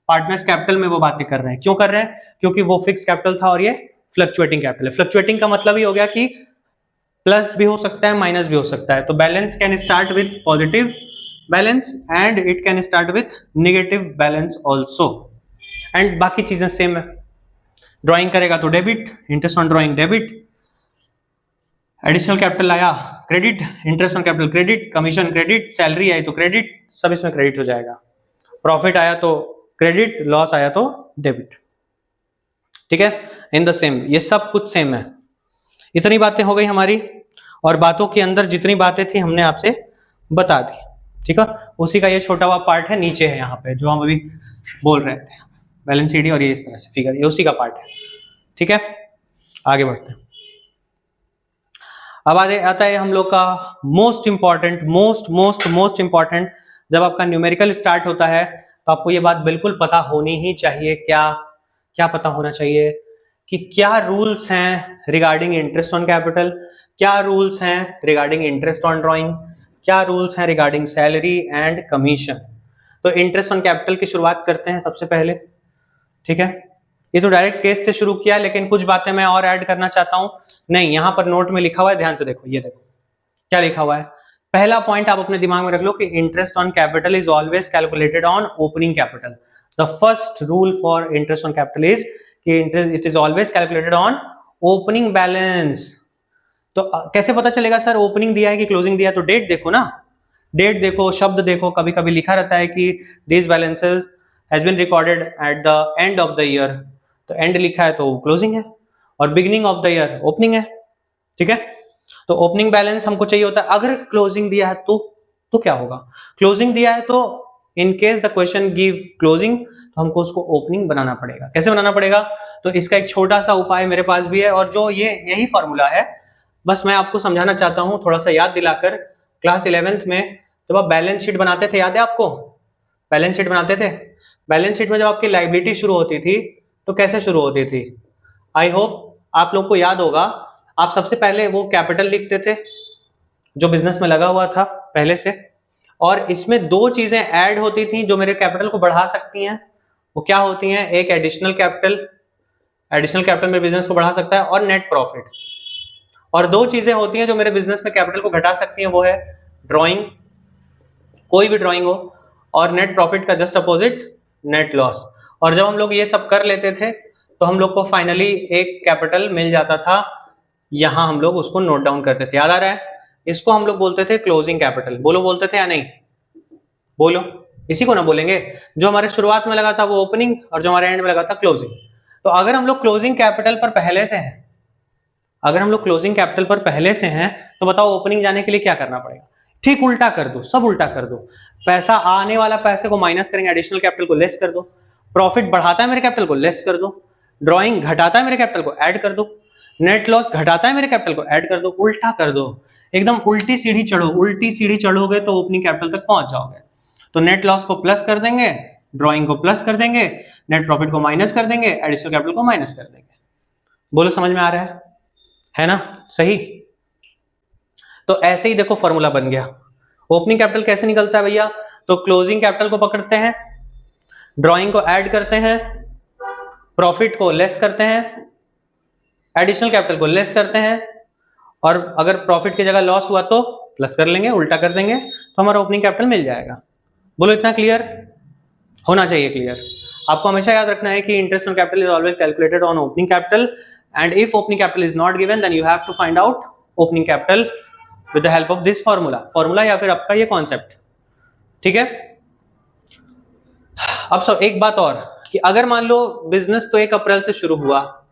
पार्टनर्स कैपिटल में वो बातें कर रहे हैं। क्यों कर रहे हैं, क्योंकि वो फिक्स कैपिटल था और ये फ्लक्चुएटिंग कैपिटल है। फ्लक्चुएटिंग का मतलब ही हो गया कि प्लस भी हो सकता है माइनस भी हो सकता है। तो balance can start with positive balance and it can start with negative balance also and बाकी चीजें सेम है। ड्रॉइंग करेगा तो debit, interest on drawing debit, additional capital आया credit, interest on capital credit, commission credit, salary आई तो credit, सब इसमें क्रेडिट हो जाएगा। प्रॉफिट आया तो क्रेडिट, लॉस आया तो डेबिट, ठीक है। इन द सेम, ये सब कुछ सेम है। इतनी बातें हो गई हमारी और बातों के अंदर जितनी बातें थी हमने आपसे बता दी, ठीक है। उसी का ये छोटा हुआ पार्ट है, नीचे है यहाँ पे जो हम अभी बोल रहे थे, बैलेंस शीट और ये इस तरह से फिगर, ये उसी का पार्ट है, ठीक है। आगे बढ़ते हैं। अब आता है हम लोग का मोस्ट इंपॉर्टेंट, जब आपका न्यूमेरिकल स्टार्ट होता है तो आपको ये बात बिल्कुल पता होनी ही चाहिए। क्या पता होना चाहिए कि क्या रूल्स हैं रिगार्डिंग इंटरेस्ट ऑन कैपिटल, क्या रूल्स हैं रिगार्डिंग इंटरेस्ट ऑन ड्राइंग, क्या रूल्स हैं रिगार्डिंग सैलरी एंड कमीशन। तो इंटरेस्ट ऑन कैपिटल की शुरुआत करते हैं सबसे पहले, ठीक है। ये तो डायरेक्ट केस से शुरू किया, लेकिन कुछ बातें मैं और ऐड करना चाहता हूं। नहीं, यहां पर नोट में लिखा हुआ है, ध्यान से देखो, ये देखो क्या लिखा हुआ है। पहला पॉइंट आप अपने दिमाग में रख लो कि interest on capital is always calculated on opening capital. The first rule for interest on capital is कि it is always calculated on opening balance. तो कैसे पता चलेगा सर ओपनिंग दिया है कि क्लोजिंग दिया है? तो डेट देखो ना, डेट देखो, शब्द देखो। कभी कभी लिखा रहता है कि this balances has been recorded at the end of the year, तो एंड लिखा है तो क्लोजिंग है, और beginning of the year opening है, ठीक है। तो ओपनिंग बैलेंस हमको चाहिए होता है। अगर क्लोजिंग दिया है तो क्या होगा? क्लोजिंग दिया है तो in case the question give closing, तो हमको उसको ओपनिंग बनाना पड़ेगा। कैसे बनाना पड़ेगा? तो इसका एक छोटा सा उपाय मेरे पास भी है, और जो यही फॉर्मूला है, बस मैं आपको समझाना चाहता हूं थोड़ा सा याद दिलाकर। क्लास 11th में जब आप बैलेंस शीट बनाते थे, याद है आपको? बैलेंस शीट बनाते थे। बैलेंस शीट में जब आपकी लायबिलिटी शुरू होती थी तो कैसे शुरू होती थी? आई होप आप लोग को याद होगा। आप सबसे पहले वो कैपिटल लिखते थे जो बिजनेस में लगा हुआ था पहले से, और इसमें दो चीजें ऐड होती थी जो मेरे कैपिटल को बढ़ा सकती हैं। वो क्या होती हैं? एक एडिशनल कैपिटल मेरे बिजनेस को बढ़ा सकता है, और नेट प्रॉफिट। और दो चीजें होती हैं जो मेरे बिजनेस में कैपिटल को घटा सकती हैं, वो है ड्राइंग, कोई भी ड्राइंग हो, और नेट प्रॉफिट का जस्ट अपोजिट नेट लॉस। और जब हम लोग ये सब कर लेते थे तो हम लोग को फाइनली एक कैपिटल मिल जाता था, यहां हम लोग उसको नोट डाउन करते थे। याद आ रहा है? इसको हम लोग बोलते थे क्लोजिंग कैपिटल। बोलो, बोलते थे या नहीं? बोलो, इसी को ना बोलेंगे। जो हमारे शुरुआत में लगा था वो ओपनिंग, और जो हमारे एंड में लगा था क्लोजिंग। तो अगर हम लोग क्लोजिंग कैपिटल पर पहले से हैं, तो बताओ ओपनिंग जाने के लिए क्या करना पड़ेगा? ठीक उल्टा कर दो, सब उल्टा कर दो। पैसा आने वाला पैसे को माइनस करेंगे, एडिशनल कैपिटल को लेस कर दो। प्रॉफिट बढ़ाता है मेरे कैपिटल को, लेस कर दो। ड्राइंग घटाता है मेरे कैपिटल को, ऐड कर दो। नेट लॉस घटाता है मेरे कैपिटल को, ऐड कर दो। उल्टा कर दो, एकदम उल्टी सीढ़ी चढ़ो। उल्टी सीढ़ी चढ़ोगे तो ओपनिंग कैपिटल तक पहुंच जाओगे। तो नेट लॉस को प्लस कर देंगे, ड्राइंग को प्लस कर देंगे, नेट प्रॉफिट को माइनस कर देंगे, एडिशनल कैपिटल को माइनस कर देंगे। बोलो, समझ में आ रहा है ना? सही। तो ऐसे ही देखो फॉर्मूला बन गया। ओपनिंग कैपिटल कैसे निकलता है भैया? तो क्लोजिंग कैपिटल को पकड़ते हैं, ड्राइंग को ऐड करते हैं, प्रॉफिट को लेस करते हैं, एडिशनल कैपिटल को लेस करते हैं, और अगर प्रॉफिट की जगह लॉस हुआ तो प्लस कर लेंगे, उल्टा कर देंगे, तो हमारा ओपनिंग कैपिटल मिल जाएगा। बोलो, इतना क्लियर होना चाहिए? क्लियर। आपको हमेशा याद रखना है कि interest on capital is always calculated on opening capital, and if opening capital is not given then you have to find out opening capital with the help of this formula या फिर आपका ये कॉन्सेप्ट। ठीक है? अब सब एक बात और, कि अगर मान लो बिजनेस तो 1 अप्रैल से शुरू हुआ,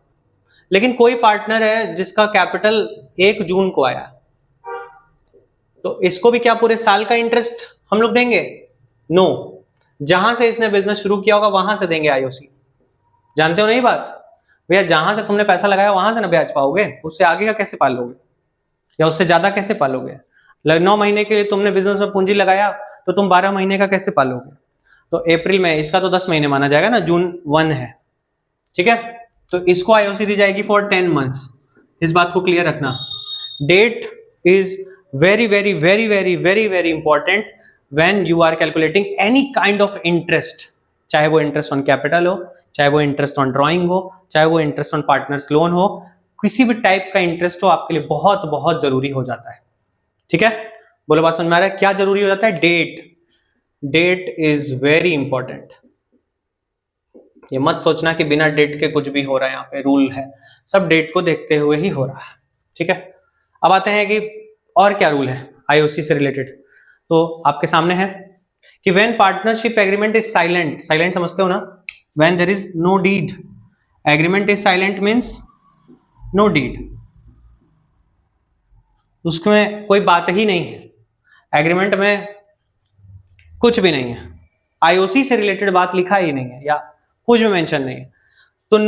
लेकिन कोई पार्टनर है जिसका कैपिटल 1 जून को आया, तो इसको भी क्या पूरे साल का इंटरेस्ट हम लोग देंगे? नो। जहां से इसने बिजनेस शुरू किया होगा वहां से देंगे आईओसी। जानते हो नहीं बात भैया? जहां से तुमने पैसा लगाया वहां से ना ब्याज पाओगे, उससे आगे का कैसे पालोगे, या उससे ज्यादा कैसे पालोगे? 9 महीने के लिए तुमने बिजनेस में पूंजी लगाया तो तुम 12 महीने का कैसे पालोगे? तो अप्रैल में, इसका तो 10 महीने माना जाएगा ना, जून 1 है। ठीक है? तो इसको आईओसी दी जाएगी फॉर 10 मंथ्स। इस बात को क्लियर रखना। Date is very very very very very very important when you are calculating any kind of interest, चाहे वो इंटरेस्ट ऑन कैपिटल हो, चाहे वो इंटरेस्ट ऑन ड्राइंग हो, चाहे वो इंटरेस्ट ऑन पार्टनर्स लोन हो, किसी भी टाइप का इंटरेस्ट हो, आपके लिए बहुत बहुत जरूरी हो जाता है। ठीक है? बोलो, बात समझ में आ रहा है? क्या जरूरी हो जाता है? Date is very important. ये मत सोचना कि बिना डेट के कुछ भी हो रहा है, यहाँ पे रूल है, सब डेट को देखते हुए ही हो रहा है। ठीक है? अब आते हैं कि और क्या रूल है आईओसी से रिलेटेड। तो आपके सामने है कि when partnership agreement is silent, silent समझते हो ना? When there is no deed, agreement is silent means no deed, उसमें कोई बात ही नहीं है, एग्रीमेंट में कुछ भी नहीं है, आईओसी से रिलेटेड बात लिखा ही नहीं है, या कुछ भी मेंशन नहीं है, तो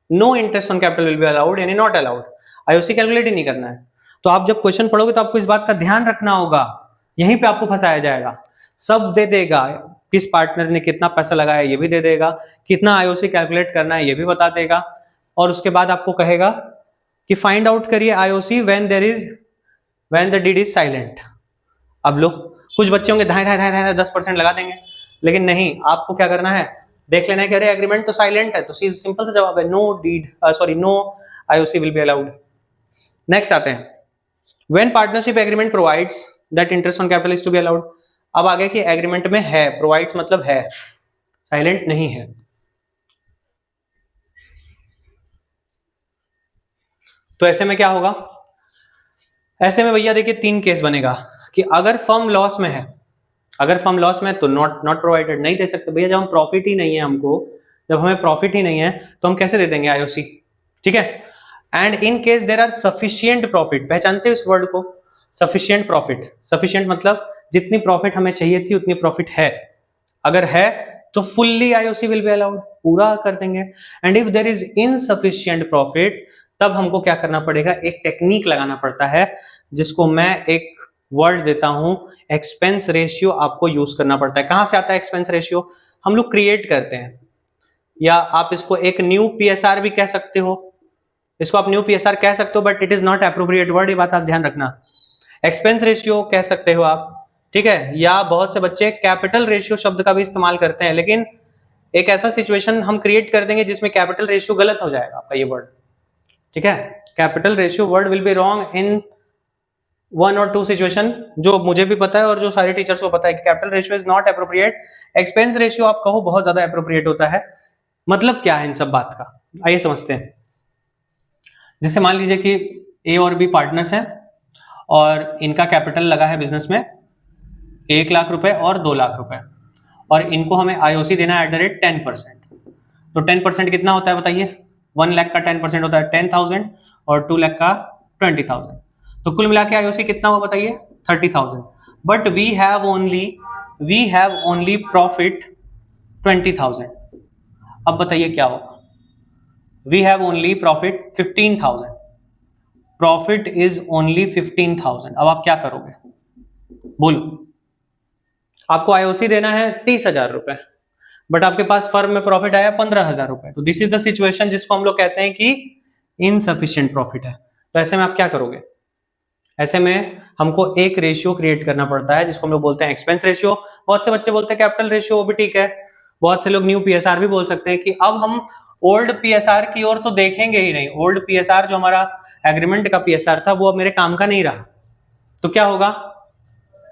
no interest on capital will be allowed, यानी नॉट अलाउड। आईओसी कैलकुलेट ही नहीं करना है। तो आप जब क्वेश्चन पढ़ोगे तो आपको इस बात का ध्यान रखना होगा, यहीं पे आपको फंसाया जाएगा। सब दे देगा, किस पार्टनर ने कितना पैसा लगाया ये भी दे देगा, कितना आईओसी कैलकुलेट करना है ये भी बता देगा, और उसके बाद आपको कहेगा कि फाइंड आउट करिए IOC when the deed is silent. अब लो, कुछ बच्चे होंगे धाए 10% लगा देंगे, लेकिन नहीं, आपको क्या करना है, देख लेना है कि अरे एग्रीमेंट तो साइलेंट है, तो सिंपल सा जवाब है no IOC will be allowed. Next आते हैं, when partnership agreement provides that interest on capital is to be allowed. अब आगे की एग्रीमेंट में है, प्रोवाइड्स मतलब है, साइलेंट नहीं है। तो ऐसे में क्या होगा? ऐसे में भैया देखिए 3 केस बनेगा कि अगर फर्म लॉस में है, तो नॉट प्रोवाइडेड, नहीं दे सकते भैया। जब हम प्रॉफिट ही नहीं है हमको, जब हमें प्रॉफिट ही नहीं है तो हम कैसे दे देंगे आईओसी? ठीक है? And in case there are sufficient profit, पहचानते हो इस वर्ड को? सफिशिएंट प्रॉफिट, सफिशिएंट मतलब जितनी प्रॉफिट हमें चाहिए थी उतनी प्रॉफिट है, अगर है तो fully IOC will be allowed, पूरा कर देंगे। And if there is insufficient profit, तब हमको क्या करना पड़ेगा, एक टेक्निक लगाना पड़ता है जिसको मैं एक वर्ड देता हूं, एक्सपेंस रेशियो आपको यूज करना पड़ता है। कहां से आता है एक्सपेंस रेशियो? हम लोग क्रिएट करते हैं, या आप इसको एक न्यू पीएसआर भी कह सकते हो, इसको आप न्यू पीएसआर कह सकते हो, but it is not appropriate word, ये बात आप ध्यान रखना। एक्सपेंस रेशियो कह सकते हो आप, ठीक है, या बहुत से बच्चे कैपिटल रेशियो शब्द का भी इस्तेमाल करते हैं, लेकिन एक ऐसा सिचुएशन हम क्रिएट कर देंगे जिसमें कैपिटल रेशियो गलत हो जाएगा आपका ये वर्ड, ठीक है। Capital ratio word will be wrong in 1 और 2 सिचुएशन, जो मुझे भी पता है और जो सारे टीचर्स को पता है कि capital ratio is not appropriate. Expense ratio आप कहो बहुत ज्यादा एप्रोप्रिएट होता है। मतलब क्या है इन सब बात का, आइए समझते हैं। जैसे मान लीजिए कि ए और बी पार्टनर्स हैं और इनका कैपिटल लगा है बिजनेस में 1 लाख रुपए और 2 लाख रुपए, और इनको हमें आईओसी देना है @ 10%। तो 10% कितना होता है बताइए? 1 लाख का 10% होता है 10,000 और 2 लाख का 20,000। तो कुल मिला के आईओसी कितना हुआ बताइए? 30,000। But we have only profit 20,000। अब बताइए क्या होगा? We have only profit 15,000। Profit is only 15,000। अब आप क्या करोगे बोलो? आपको आईओसी देना है 30,000 रुपए, बट आपके पास फर्म में प्रॉफिट आया 15,000 रुपए। तो दिस इज द सिचुएशन जिसको हम लोग कहते हैं कि इनसफिशिएंट प्रॉफिट है। तो ऐसे में आप क्या करोगे? ऐसे में हमको एक रेशियो क्रिएट करना पड़ता है जिसको हम लोग बोलते हैं एक्सपेंस रेशियो। बहुत से बच्चे बोलते हैं कैपिटल रेशियो, वो भी ठीक है। बहुत से लोग न्यू पीएसआर भी बोल सकते हैं कि अब हम ओल्ड पीएसआर की ओर तो देखेंगे ही नहीं। ओल्ड पीएसआर जो हमारा एग्रीमेंट का पीएसआर था वो अब मेरे काम का नहीं रहा। तो क्या होगा?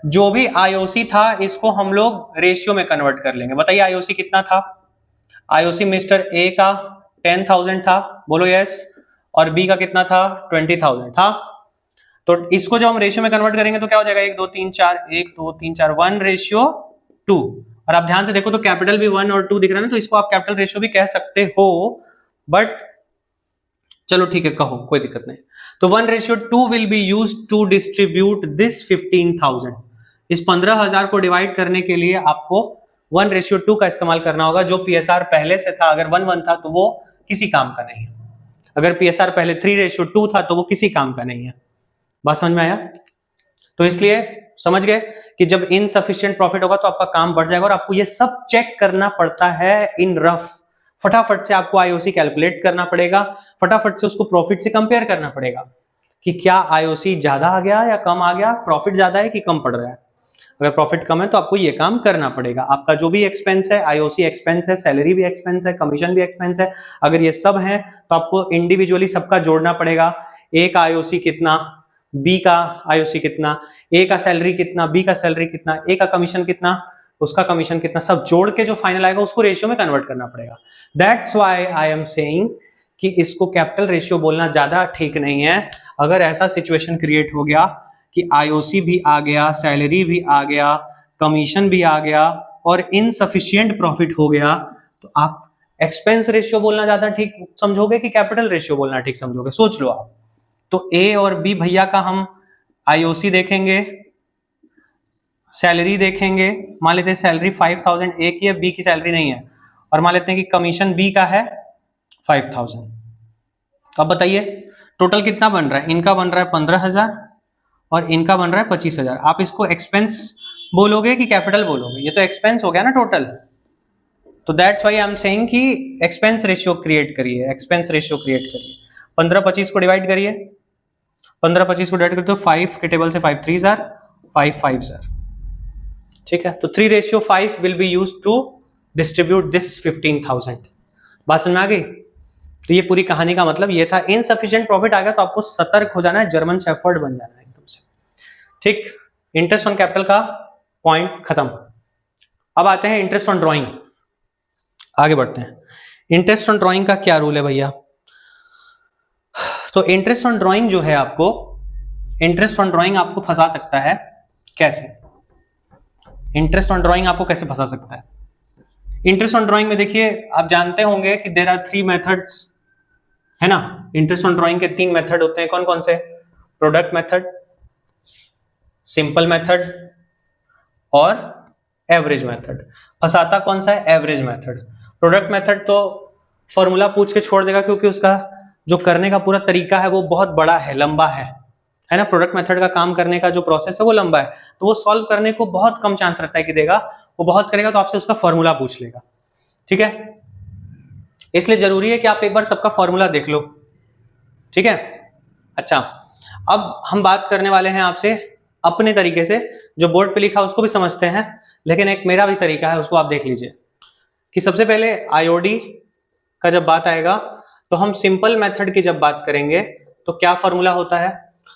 जो भी आईओसी था इसको हम लोग रेशियो में कन्वर्ट कर लेंगे। बताइए आईओसी कितना था? आईओसी मिस्टर ए का 10,000 था, बोलो यस, और बी का कितना था? 20,000 था। तो इसको जब हम रेशियो में कन्वर्ट करेंगे तो क्या हो जाएगा? 1 2 3 4 1 2 3 4 1:2। और आप ध्यान से देखो तो कैपिटल भी 1 और 2 दिख रहा है ना, तो इसको आप कैपिटल रेशियो भी कह सकते हो, बट चलो ठीक है कहो, कोई दिक्कत नहीं। तो 1:2 will be used to distribute this 15,000। इस 15,000 को डिवाइड करने के लिए आपको 1:2 का इस्तेमाल करना होगा। जो पीएसआर पहले से था, अगर 1:1 था तो वो किसी काम का नहीं है। अगर पीएसआर पहले 3:2 था तो वो किसी काम का नहीं है। बात समझ में आया? तो इसलिए समझ गए कि जब इनसफिशिएंट प्रॉफिट होगा तो आपका काम बढ़ जाएगा और आपको ये सब चेक करना पड़ता है इन रफ। फटाफट से आपको आईओसी कैलकुलेट करना पड़ेगा, फटाफट से उसको प्रॉफिट से कंपेयर करना पड़ेगा कि क्या आईओसी ज्यादा आ गया या कम आ गया, प्रॉफिट ज्यादा है कि कम पड़ रहा है। अगर प्रॉफिट कम है तो आपको ये काम करना पड़ेगा। आपका जो भी एक्सपेंस है, आईओसी एक्सपेंस है, सैलरी भी एक्सपेंस है, कमीशन भी एक्सपेंस है, अगर ये सब है तो आपको इंडिविजुअली सबका जोड़ना पड़ेगा। ए का आईओसी कितना, बी का आईओसी कितना, ए का सैलरी कितना, बी का सैलरी कितना, ए का कमीशन कितना, उसका कमीशन कितना, सब जोड़ के जो फाइनल आएगा उसको रेशियो में कन्वर्ट करना पड़ेगा। That's why I am saying कि इसको कैपिटल रेशियो बोलना ज्यादा ठीक नहीं है। अगर ऐसा सिचुएशन क्रिएट हो गया कि आईओसी भी आ गया, सैलरी भी आ गया, कमीशन भी आ गया और इनसफिशिएंट प्रॉफिट हो गया, तो आप एक्सपेंस रेशियो बोलना ज्यादा ठीक समझोगे कि कैपिटल रेशियो बोलना ठीक समझोगे? सोच लो आप। तो ए और बी भैया का हम आईओसी देखेंगे, सैलरी देखेंगे। मान लेते हैं सैलरी 5,000 ए की है, बी की सैलरी नहीं है, और मान लेते हैं कि कमीशन बी का है 5,000। अब बताइए टोटल कितना बन रहा है? इनका बन रहा है 15,000 और इनका बन रहा है 25,000। आप इसको एक्सपेंस बोलोगे कि कैपिटल बोलोगे? ये तो एक्सपेंस हो गया ना टोटल। तो that's why I am saying कि एक्सपेंस रेशियो क्रिएट करिए, एक्सपेंस रेशियो क्रिएट करिए। 15-25 को डिवाइड करिए, 15-25 को डिवाइड करिए तो 5 के टेबल से 5 3 आर 5 5 आर, ठीक है। तो 3:5 will be used to distribute this 15,000। बात समझ में आ गई? तो ये पूरी कहानी का मतलब ये था। इनसफिशिएंट प्रॉफिट आ गया तो आपको सतर्क हो जाना है, जर्मन शेफर्ड बन जाना है एकदम से, ठीक। इंटरेस्ट ऑन कैपिटल का पॉइंट खत्म। अब आते हैं इंटरेस्ट ऑन ड्रॉइंग, आगे बढ़ते हैं। इंटरेस्ट ऑन ड्रॉइंग का क्या रूल है भैया? तो इंटरेस्ट ऑन ड्रॉइंग जो है, आपको इंटरेस्ट ऑन ड्रॉइंग आपको फंसा सकता है। कैसे? इंटरेस्ट ऑन ड्रॉइंग आपको कैसे फंसा सकता है? इंटरेस्ट ऑन ड्रॉइंग में देखिए, आप जानते होंगे कि देयर आर 3 मेथड्स, है ना। इंटरेस्ट ऑन ड्रॉइंग के 3 मेथड होते हैं। कौन कौन से? प्रोडक्ट मेथड, सिंपल मेथड और एवरेज मेथड। फंसाता कौन सा है? Average method. प्रोडक्ट मेथड तो फॉर्मूला पूछ के छोड़ देगा, क्योंकि उसका जो करने का पूरा तरीका है वो बहुत बड़ा है, लंबा है ना। प्रोडक्ट मेथड का काम करने का जो प्रोसेस है वो लंबा है, तो वो सॉल्व करने को बहुत कम चांस रहता है कि देगा। वो बहुत करेगा तो आपसे उसका फॉर्मूला पूछ लेगा, ठीक है। इसलिए जरूरी है कि आप एक बार सबका फॉर्मूला देख लो, ठीक है। अच्छा, अब हम बात करने वाले हैं आपसे अपने तरीके से, जो बोर्ड पे लिखा उसको भी समझते हैं, लेकिन एक मेरा भी तरीका है, उसको आप देख लीजिए। कि सबसे पहले आईओडी का जब बात आएगा तो हम सिंपल मेथड की जब बात करेंगे तो क्या फॉर्मूला होता है।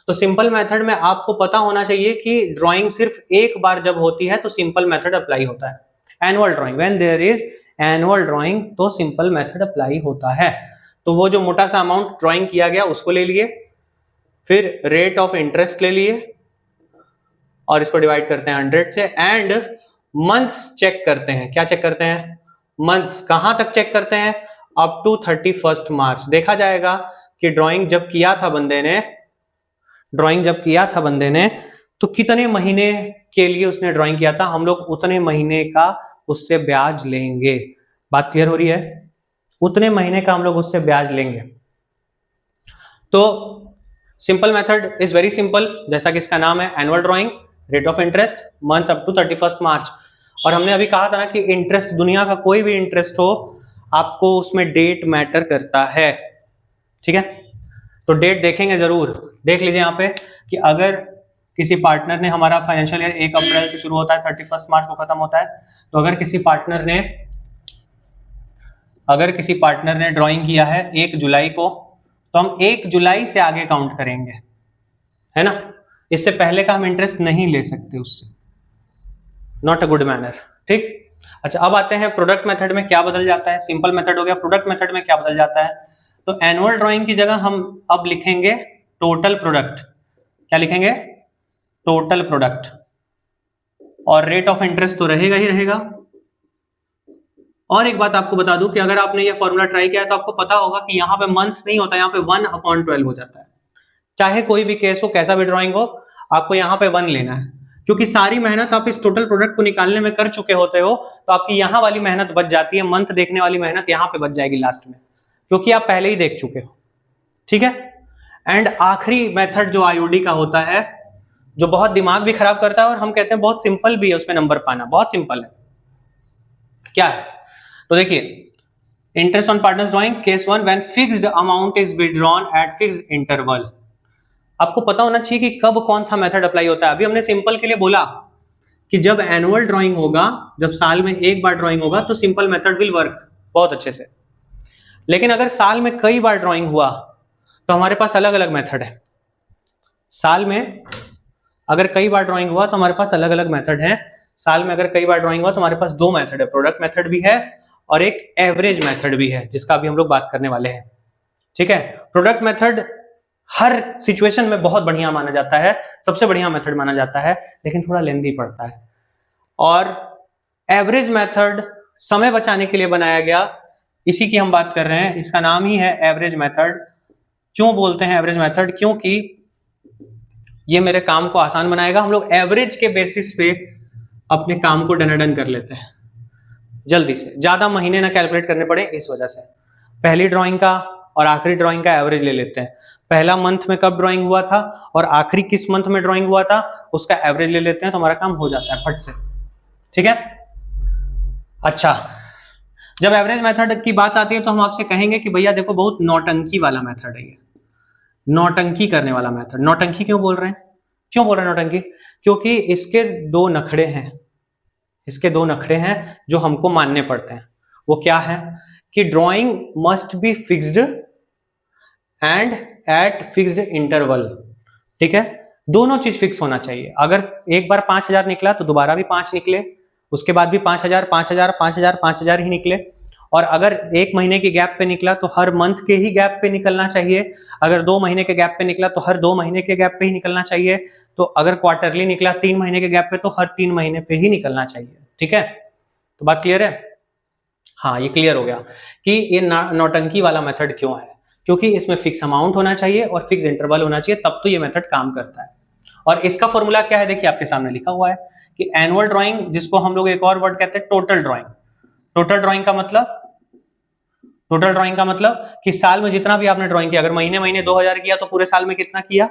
तो सिंपल मेथड में आपको पता होना चाहिए कि ड्राइंग सिर्फ एक बार जब होती है तो सिंपल मेथड अप्लाई होता है। Annual drawing, when there is annual drawing तो सिंपल मेथड अप्लाई होता है। तो वो जो मोटा सा अमाउंट ड्राइंग किया गया उसको ले लिए, फिर रेट ऑफ इंटरेस्ट ले लिए और इसको डिवाइड करते हैं 100 से, एंड मंथ्स चेक करते हैं। क्या चेक करते हैं? मंथ्स। कहां तक चेक करते हैं? अप टू 31 मार्च। देखा जाएगा कि ड्राइंग जब किया था बंदे ने तो कितने महीने के लिए उसने ड्राइंग किया था, हम लोग उतने महीने का उससे ब्याज लेंगे। बात क्लियर हो रही है? उतने महीने का हम लोग उससे ब्याज लेंगे। तो simple method is very simple, जैसा कि इसका नाम है, annual drawing, rate of interest, month up to 31 March. और हमने अभी कहा था ना कि इंटरेस्ट, दुनिया का कोई भी इंटरेस्ट हो, आपको उसमें डेट मैटर करता है, ठीक है। तो डेट देखेंगे जरूर, देख लीजिए यहाँ पे कि अगर किसी पार्टनर ने, हमारा फाइनेंशियल ईयर 1 अप्रैल से शुरू होता है, 31 मार्च को खत्म होता है, तो अगर किसी पार्टनर ने ड्राइंग किया है 1 जुलाई को, तो हम 1 जुलाई से आगे काउंट करेंगे, है ना। इससे पहले का हम इंटरेस्ट नहीं ले सकते उससे, नॉट अ गुड मैनर, ठीक। अच्छा, अब आते हैं प्रोडक्ट मेथड में क्या बदल जाता है। सिंपल मेथड हो गया, प्रोडक्ट मेथड में क्या बदल जाता है। तो एनुअल ड्राइंग की जगह हम अब लिखेंगे टोटल प्रोडक्ट। क्या लिखेंगे? Total product. और रेट ऑफ इंटरेस्ट तो रहेगा ही रहेगा। और एक बात आपको बता दूं कि अगर आपने ये फॉर्मूला ट्राई किया है तो आपको पता होगा कि यहाँ पे मंथ्स नहीं होता, यहाँ पे 1/12 हो जाता है। चाहे कोई भी केस हो, कैसा भी ड्राइंग हो, आपको यहाँ पे 1 लेना है, क्योंकि सारी मेहनत आप इस टोटल प्रोडक्ट को निकालने में कर चुके होते हो, तो आपकी यहाँ वाली मेहनत बच जाती है, मंथ देखने वाली मेहनत यहाँ पे बच जाएगी लास्ट में, क्योंकि आप पहले ही देख चुके हो, ठीक है। एंड आखिरी मेथड जो आईओडी का होता है, जो बहुत दिमाग भी खराब करता है और हम कहते हैं बहुत सिंपल भी है उसमें नंबर पाना, बहुत सिंपल है। क्या है? तो देखिए, interest on partners drawing, case 1, when fixed amount is withdrawn at fixed interval. आपको पता होना चाहिए कि कब कौन सा मेथड अप्लाई होता है। अभी हमने सिंपल के लिए बोला कि जब एनुअल ड्राइंग होगा, जब साल में एक बार ड्राइंग होगा, तो सिंपल मेथड विल वर्क बहुत अच्छे से। लेकिन अगर साल में कई बार ड्राइंग हुआ तो हमारे पास अलग अलग मेथड है। साल में अगर कई बार ड्राइंग हुआ तो हमारे पास अलग अलग मेथड है। साल में अगर कई बार ड्राइंग हुआ तो हमारे पास 2 मेथड है, प्रोडक्ट मेथड भी है और एक एवरेज मेथड भी है, जिसका अभी हम लोग बात करने वाले हैं, ठीक है। प्रोडक्ट मेथड हर सिचुएशन में बहुत बढ़िया माना जाता है, सबसे बढ़िया मेथड माना जाता है, लेकिन थोड़ा लेंदी पड़ता है। और एवरेज मेथड समय बचाने के लिए बनाया गया, इसी की हम बात कर रहे हैं, इसका नाम ही है एवरेज मेथड। क्यों बोलते हैं एवरेज मेथड? क्योंकि ये मेरे काम को आसान बनाएगा। हम लोग एवरेज के बेसिस पे अपने काम को डनाडन कर लेते हैं जल्दी से, ज्यादा महीने ना कैलकुलेट करने पड़े, इस वजह से पहली ड्राइंग का और आखिरी ड्राइंग का एवरेज ले लेते हैं। पहला मंथ में कब ड्राइंग हुआ था और आखिरी किस मंथ में ड्राइंग हुआ था, उसका एवरेज ले लेते हैं, तो हमारा काम हो जाता है फट से, ठीक है। अच्छा, जब एवरेज मेथड की बात आती है तो हम आपसे कहेंगे कि भैया देखो, बहुत नौटंकी वाला मेथड है ये, नौटंकी करने वाला मेथड। नौटंकी क्यों बोल रहे हैं? क्यों बोल रहे हैं नौटंकी? क्योंकि इसके 2 नखड़े हैं, इसके 2 नखड़े हैं जो हमको मानने पड़ते हैं। वो क्या है कि drawing must be fixed and at fixed interval, ठीक है। दोनों चीज फिक्स होना चाहिए। अगर एक बार 5000 निकला तो दोबारा भी 5 निकले, उसके बाद भी 5000 5000 5000 5000 ही निकले। और अगर 1 महीने के गैप पे निकला तो हर मंथ के ही गैप पे निकलना चाहिए। अगर 2 महीने के गैप पे निकला तो हर 2 महीने के गैप पे ही निकलना चाहिए। तो अगर क्वार्टरली निकला 3 महीने के गैप पे तो हर 3 महीने पे ही निकलना चाहिए, ठीक है। तो बात क्लियर है? हाँ, ये क्लियर हो गया कि ये नौटंकी वाला मेथड क्यों है। क्योंकि इसमें फिक्स अमाउंट होना चाहिए और फिक्स इंटरवल होना चाहिए, तब तो ये मेथड काम करता है। और इसका फॉर्मूला क्या है, देखिए आपके सामने लिखा हुआ है कि एनुअल ड्राइंग, जिसको हम लोग एक और वर्ड कहते हैं टोटल ड्राइंग। टोटल ड्राइंग का मतलब कि साल में जितना भी आपने ड्राइंग किया, अगर महीने महीने 2000 किया तो पूरे साल में कितना किया,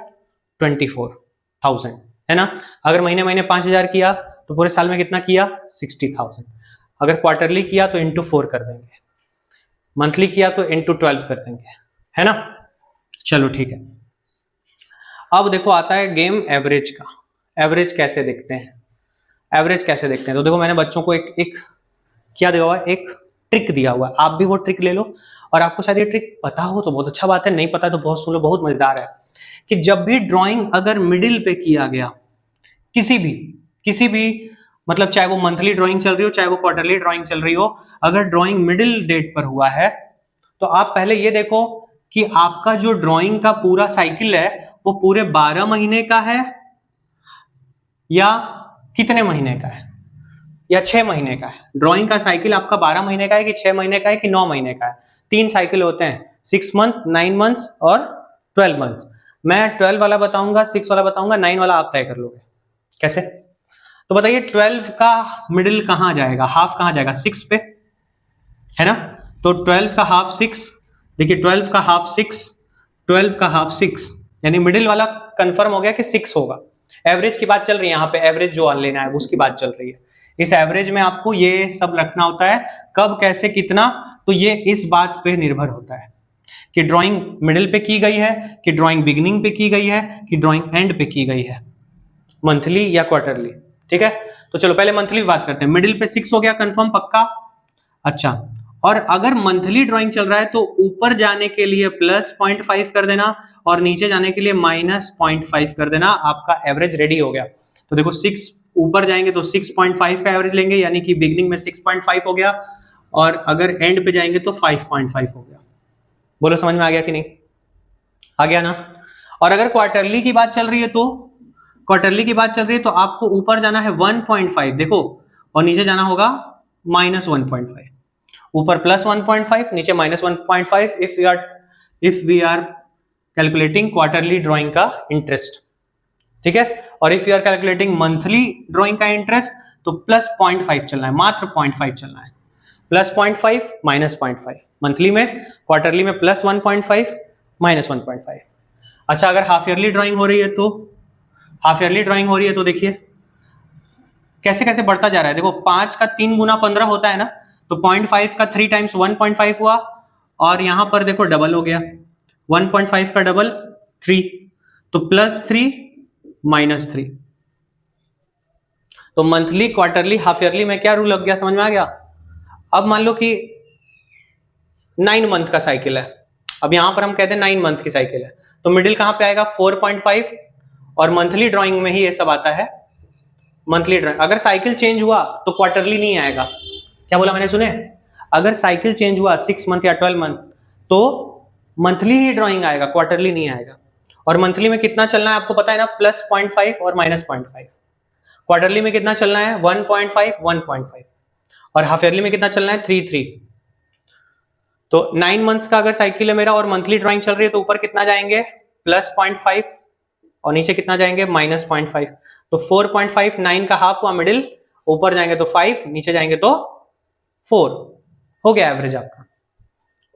24,000, है ना। अगर महीने महीने 5000 किया तो पूरे साल में कितना किया, 60,000। अगर क्वार्टरली किया तो इंटू 4 कर देंगे, मंथली किया तो इंटू 12 कर देंगे, है ना। चलो ठीक है। अब देखो आता है गेम एवरेज का। एवरेज कैसे देखते हैं, तो देखो मैंने बच्चों को एक क्या दिया हुआ है, एक ट्रिक दिया हुआ है। आप भी वो ट्रिक ले लो, और आपको शायद ये ट्रिक पता हो तो बहुत अच्छा बात है, नहीं पता है तो बहुत सुन लो, बहुत मजेदार है। कि जब भी ड्राइंग अगर मिडिल पे किया गया, किसी भी मतलब चाहे वो मंथली ड्राइंग चल रही हो, चाहे वो क्वार्टरली ड्राइंग चल रही हो, अगर ड्राइंग मिडिल डेट पर हुआ है तो आप पहले ये देखो कि आपका जो ड्राइंग का पूरा साइकिल है वो पूरे 12 महीने का है या कितने महीने का है, या 6 महीने का है। ड्राइंग का साइकिल आपका 12 महीने का है कि 6 महीने का है कि 9 महीने का है। 3 साइकिल होते हैं, 6 मंथ, 9 मंथ्स और 12 मंथ्स। मैं 12 वाला बताऊंगा, 6 वाला बताऊंगा, 9 वाला आप तय कर लोगे। कैसे? तो बताइए 12 का मिडिल कहां जाएगा, हाफ कहां जाएगा, 6 पे, है ना। तो 12 का हाफ 6, देखिए 12 का हाफ 6, यानी मिडिल वाला कंफर्म हो गया कि 6 होगा। एवरेज की बात चल रही है यहाँ पे, एवरेज जो लेना है उसकी बात चल रही है। इस एवरेज में आपको ये सब रखना होता है, कब कैसे कितना, तो ये इस बात पे निर्भर होता है कि ड्राइंग मिडिल पे की गई है, कि ड्राइंग बिगिनिंग पे की गई है, कि ड्राइंग एंड पे की गई है, मंथली या क्वार्टरली। ठीक है, तो चलो पहले मंथली बात करते हैं। मिडिल पे 6 हो गया कंफर्म, पक्का। अच्छा, और अगर मंथली ड्राइंग चल रहा है तो ऊपर जाने के लिए प्लस 0.5 कर देना और नीचे जाने के लिए माइनस 0.5 कर देना, आपका एवरेज रेडी हो गया। तो देखो 6 ऊपर जाएंगे तो 6.5 का एवरेज लेंगे, यानी कि बिगनिंग में 6.5 हो गया, और अगर एंड पे जाएंगे तो 5.5 हो गया। बोलो समझ में आ गया कि नहीं, आ गया ना। और अगर क्वार्टरली की बात चल रही है तो आपको ऊपर जाना है 1.5 देखो, और नीचे जाना होगा माइनस 1.5। ऊपर प्लस 1.5, नीचे minus 1.5 if we are calculating quarterly drawing का इंटरेस्ट। ठीक है, और if you are calculating monthly drawing का इंटरेस्ट तो प्लस 0.5 चलना है, मात्र 0.5 चलना है। प्लस 0.5 माइनस 0.5 मंथली में, क्वार्टरली में प्लस 1.5 माइनस 1.5। अच्छा, अगर हाफ ईयरली ड्राइंग हो रही है तो देखिए कैसे कैसे बढ़ता जा रहा है। देखो 5 का 3 गुना 15 होता है ना, तो 0.5 का 3 टाइम्स 1.5 हुआ, और यहां पर देखो डबल हो गया, 1.5 का डबल 3, तो प्लस 3 माइनस 3। तो मंथली, क्वार्टरली, हाफ ईयरली में क्या रूल लग गया, समझ में आ गया। अब मान लो कि 9 मंथ का साइकिल है, अब यहां पर हम कहते हैं 9 मंथ की साइकिल है, तो मिडिल कहां पे आएगा 4.5, और मंथली ड्राइंग में ही ये सब आता है, मंथली ड्राइंग। अगर साइकिल चेंज हुआ तो क्वार्टरली नहीं आएगा। क्या बोला मैंने, सुने? अगर साइकिल चेंज हुआ 6 मंथ या 12 मंथ तो मंथली ही ड्राइंग आएगा, क्वार्टरली नहीं आएगा। और मंथली में कितना चलना है आपको पता है ना, प्लस 0.5 और माइनस 0.5। क्वार्टरली में कितना चलना है 1.5 1.5, और हाफ ईयरली में कितना चलना है 3 तो 9 मंथ्स का अगर साइकिल है मेरा और मंथली ड्राइंग चल रही है तो ऊपर कितना जाएंगे प्लस 0.5 और नीचे कितना जाएंगे माइनस 0.5। तो 4.5 9 का हाफ हुआ मिडिल, ऊपर जाएंगे तो 5, नीचे जाएंगे तो 4, हो गया एवरेज आपका।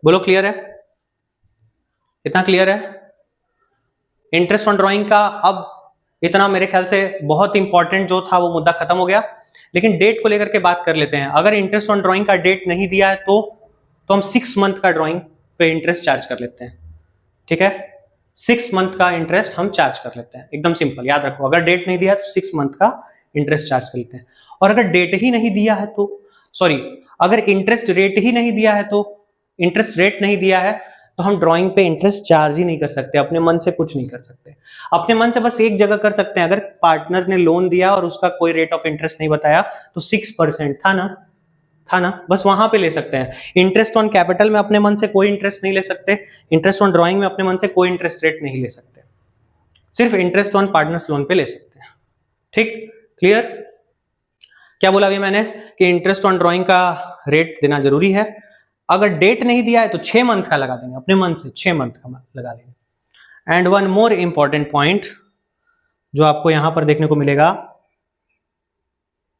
बोलो क्लियर है, इतना क्लियर है? इंटरेस्ट ऑन ड्राइंग का अब इतना मेरे ख्याल से बहुत इंपॉर्टेंट जो था वो मुद्दा खत्म हो गया। लेकिन डेट को लेकर के बात कर लेते हैं। अगर इंटरेस्ट ऑन ड्राइंग का डेट नहीं दिया है तो हम 6 मंथ का ड्राइंग पे इंटरेस्ट चार्ज कर लेते हैं। ठीक है, 6 मंथ का इंटरेस्ट हम चार्ज कर लेते हैं, एकदम सिंपल, याद रखो। अगर डेट नहीं दिया है तो 6 मंथ का इंटरेस्ट चार्ज कर लेते हैं। और अगर डेट ही नहीं दिया है तो अगर इंटरेस्ट रेट ही नहीं दिया है तो इंटरेस्ट रेट नहीं दिया है तो हम ड्राइंग पे इंटरेस्ट चार्ज ही नहीं कर सकते, अपने मन से कुछ नहीं कर सकते। अपने मन से बस एक जगह कर सकते हैं, अगर पार्टनर ने लोन दिया और उसका कोई रेट ऑफ इंटरेस्ट नहीं बताया तो 6% था ना, बस वहां पे ले सकते हैं। इंटरेस्ट ऑन कैपिटल में अपने मन से कोई इंटरेस्ट नहीं ले सकते, इंटरेस्ट ऑन ड्राइंग में अपने मन से कोई इंटरेस्ट रेट नहीं ले सकते, सिर्फ इंटरेस्ट ऑन पार्टनर्स लोन पे ले सकते हैं। ठीक, क्लियर? क्या बोला अभी मैंने कि इंटरेस्ट ऑन ड्राइंग का रेट देना जरूरी है। अगर डेट नहीं दिया है तो 6 मंथ का लगा देंगे, अपने मन से 6 मंथ का लगा देंगे। And one more important point, जो आपको यहां पर देखने को मिलेगा।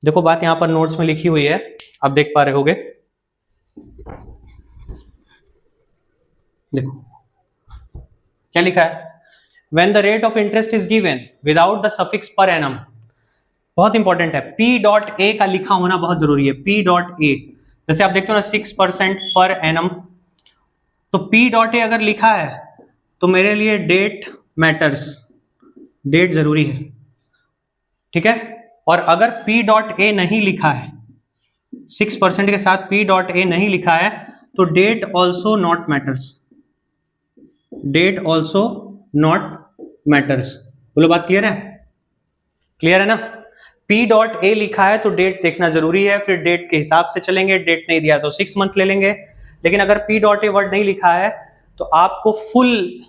देखो बात यहां पर नोट्स में लिखी हुई है, आप देख पा रहे होगे। देखो क्या लिखा है, when the rate of interest is given without the suffix per annum, बहुत इंपॉर्टेंट है, P डॉट ए का लिखा होना बहुत जरूरी है। P डॉट ए, जैसे आप देखते हो ना 6% पर एनम, तो P डॉट ए अगर लिखा है तो मेरे लिए डेट मैटर्स, डेट जरूरी है, ठीक है। और अगर P डॉट ए नहीं लिखा है, 6% के साथ P डॉट ए नहीं लिखा है, तो date also not matters, date also not matters. बोलो बात क्लियर है? क्लियर है ना? P डॉट ए लिखा है तो डेट देखना जरूरी है, फिर डेट के हिसाब से चलेंगे, डेट नहीं दिया तो 6 मंथ ले लेंगे। लेकिन अगर P डॉट ए वर्ड नहीं लिखा है तो आपको फुल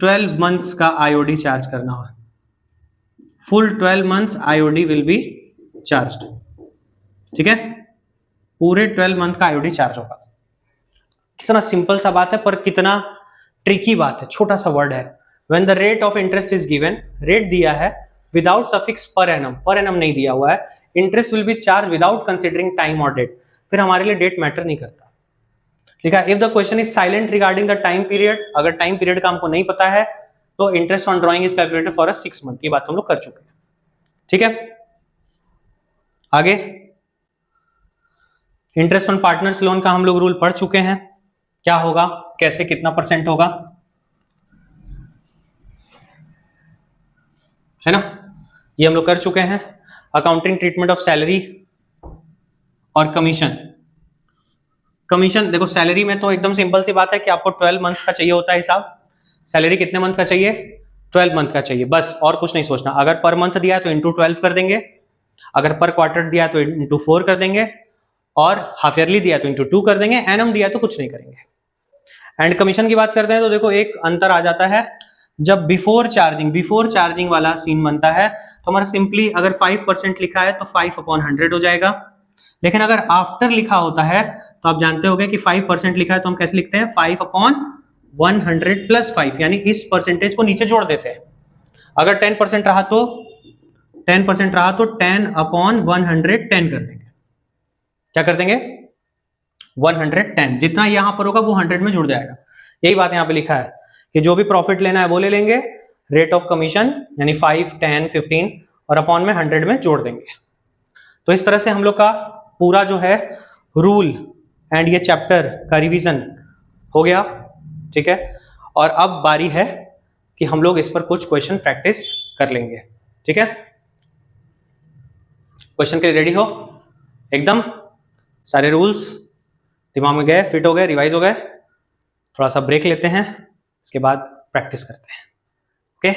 12 मंथ्स का आईओडी चार्ज करना होगा। Full 12 months IOD will be charged, ठीक है, पूरे 12 मंथ का आईओडी चार्ज होगा। कितना सिंपल सा बात है पर कितना ट्रिकी बात है, छोटा सा वर्ड है। When the rate of interest is given, rate दिया है without suffix per annum, per annum नहीं दिया हुआ है, interest will be charge without considering time और डेट, फिर हमारे लिए डेट मैटर नहीं करता। लिखा if the question is silent regarding the time period, अगर टाइम पीरियड का हमको नहीं पता है तो interest on drawing is calculated for a 6 month, की बात हम लोग कर चुके हैं, ठीक है। आगे इंटरेस्ट ऑन पार्टनर्स लोन का हम लोग रूल पढ़ चुके हैं, क्या होगा, कैसे, कितना परसेंट होगा, है ना, ये हम लोग कर चुके हैं। अकाउंटिंग ट्रीटमेंट ऑफ सैलरी और कमीशन। कमीशन देखो, सैलरी में तो एकदम सिंपल सी बात है कि आपको 12 मंथ्स का चाहिए होता है हिसाब। सैलरी कितने मंथ का चाहिए? 12 मंथ का चाहिए, बस और कुछ नहीं सोचना। अगर पर मंथ दिया है तो इंटू 12 कर देंगे, अगर पर क्वार्टर दिया तो इंटू 4 कर देंगे, और हाफ ईयरली दिया तो इंटू 2 कर देंगे, एनम दिया तो कुछ नहीं करेंगे। एंड कमीशन की बात करते हैं तो देखो एक अंतर आ जाता है, जब बिफोर चार्जिंग वाला सीन बनता है तो हमारा सिंपली अगर 5% लिखा है तो 5/100 हो जाएगा। लेकिन अगर आफ्टर लिखा होता है तो आप जानते होंगे कि 5% लिखा है तो हम कैसे लिखते हैं, 5/100 प्लस 5, यानी इस परसेंटेज को नीचे जोड़ देते हैं। अगर 10% रहा तो 10/110 कर देंगे। क्या कर देंगे? 110, जितना यहां पर होगा वो 100 में जुड़ जाएगा। यही बात यहां पे लिखा है कि जो भी प्रॉफिट लेना है वो ले लेंगे, रेट ऑफ कमीशन यानी 5, 10, 15 और अपॉन में 100 में जोड़ देंगे। तो इस तरह से हम लोग का पूरा जो है रूल एंड ये चैप्टर का रिवीजन हो गया, ठीक है। और अब बारी है कि हम लोग इस पर कुछ क्वेश्चन प्रैक्टिस कर लेंगे, ठीक है। क्वेश्चन के लिए रेडी हो एकदम? सारे रूल्स दिमाग में गए, फिट हो गए, रिवाइज हो गए? थोड़ा सा ब्रेक लेते हैं, इसके बाद प्रैक्टिस करते हैं, ओके।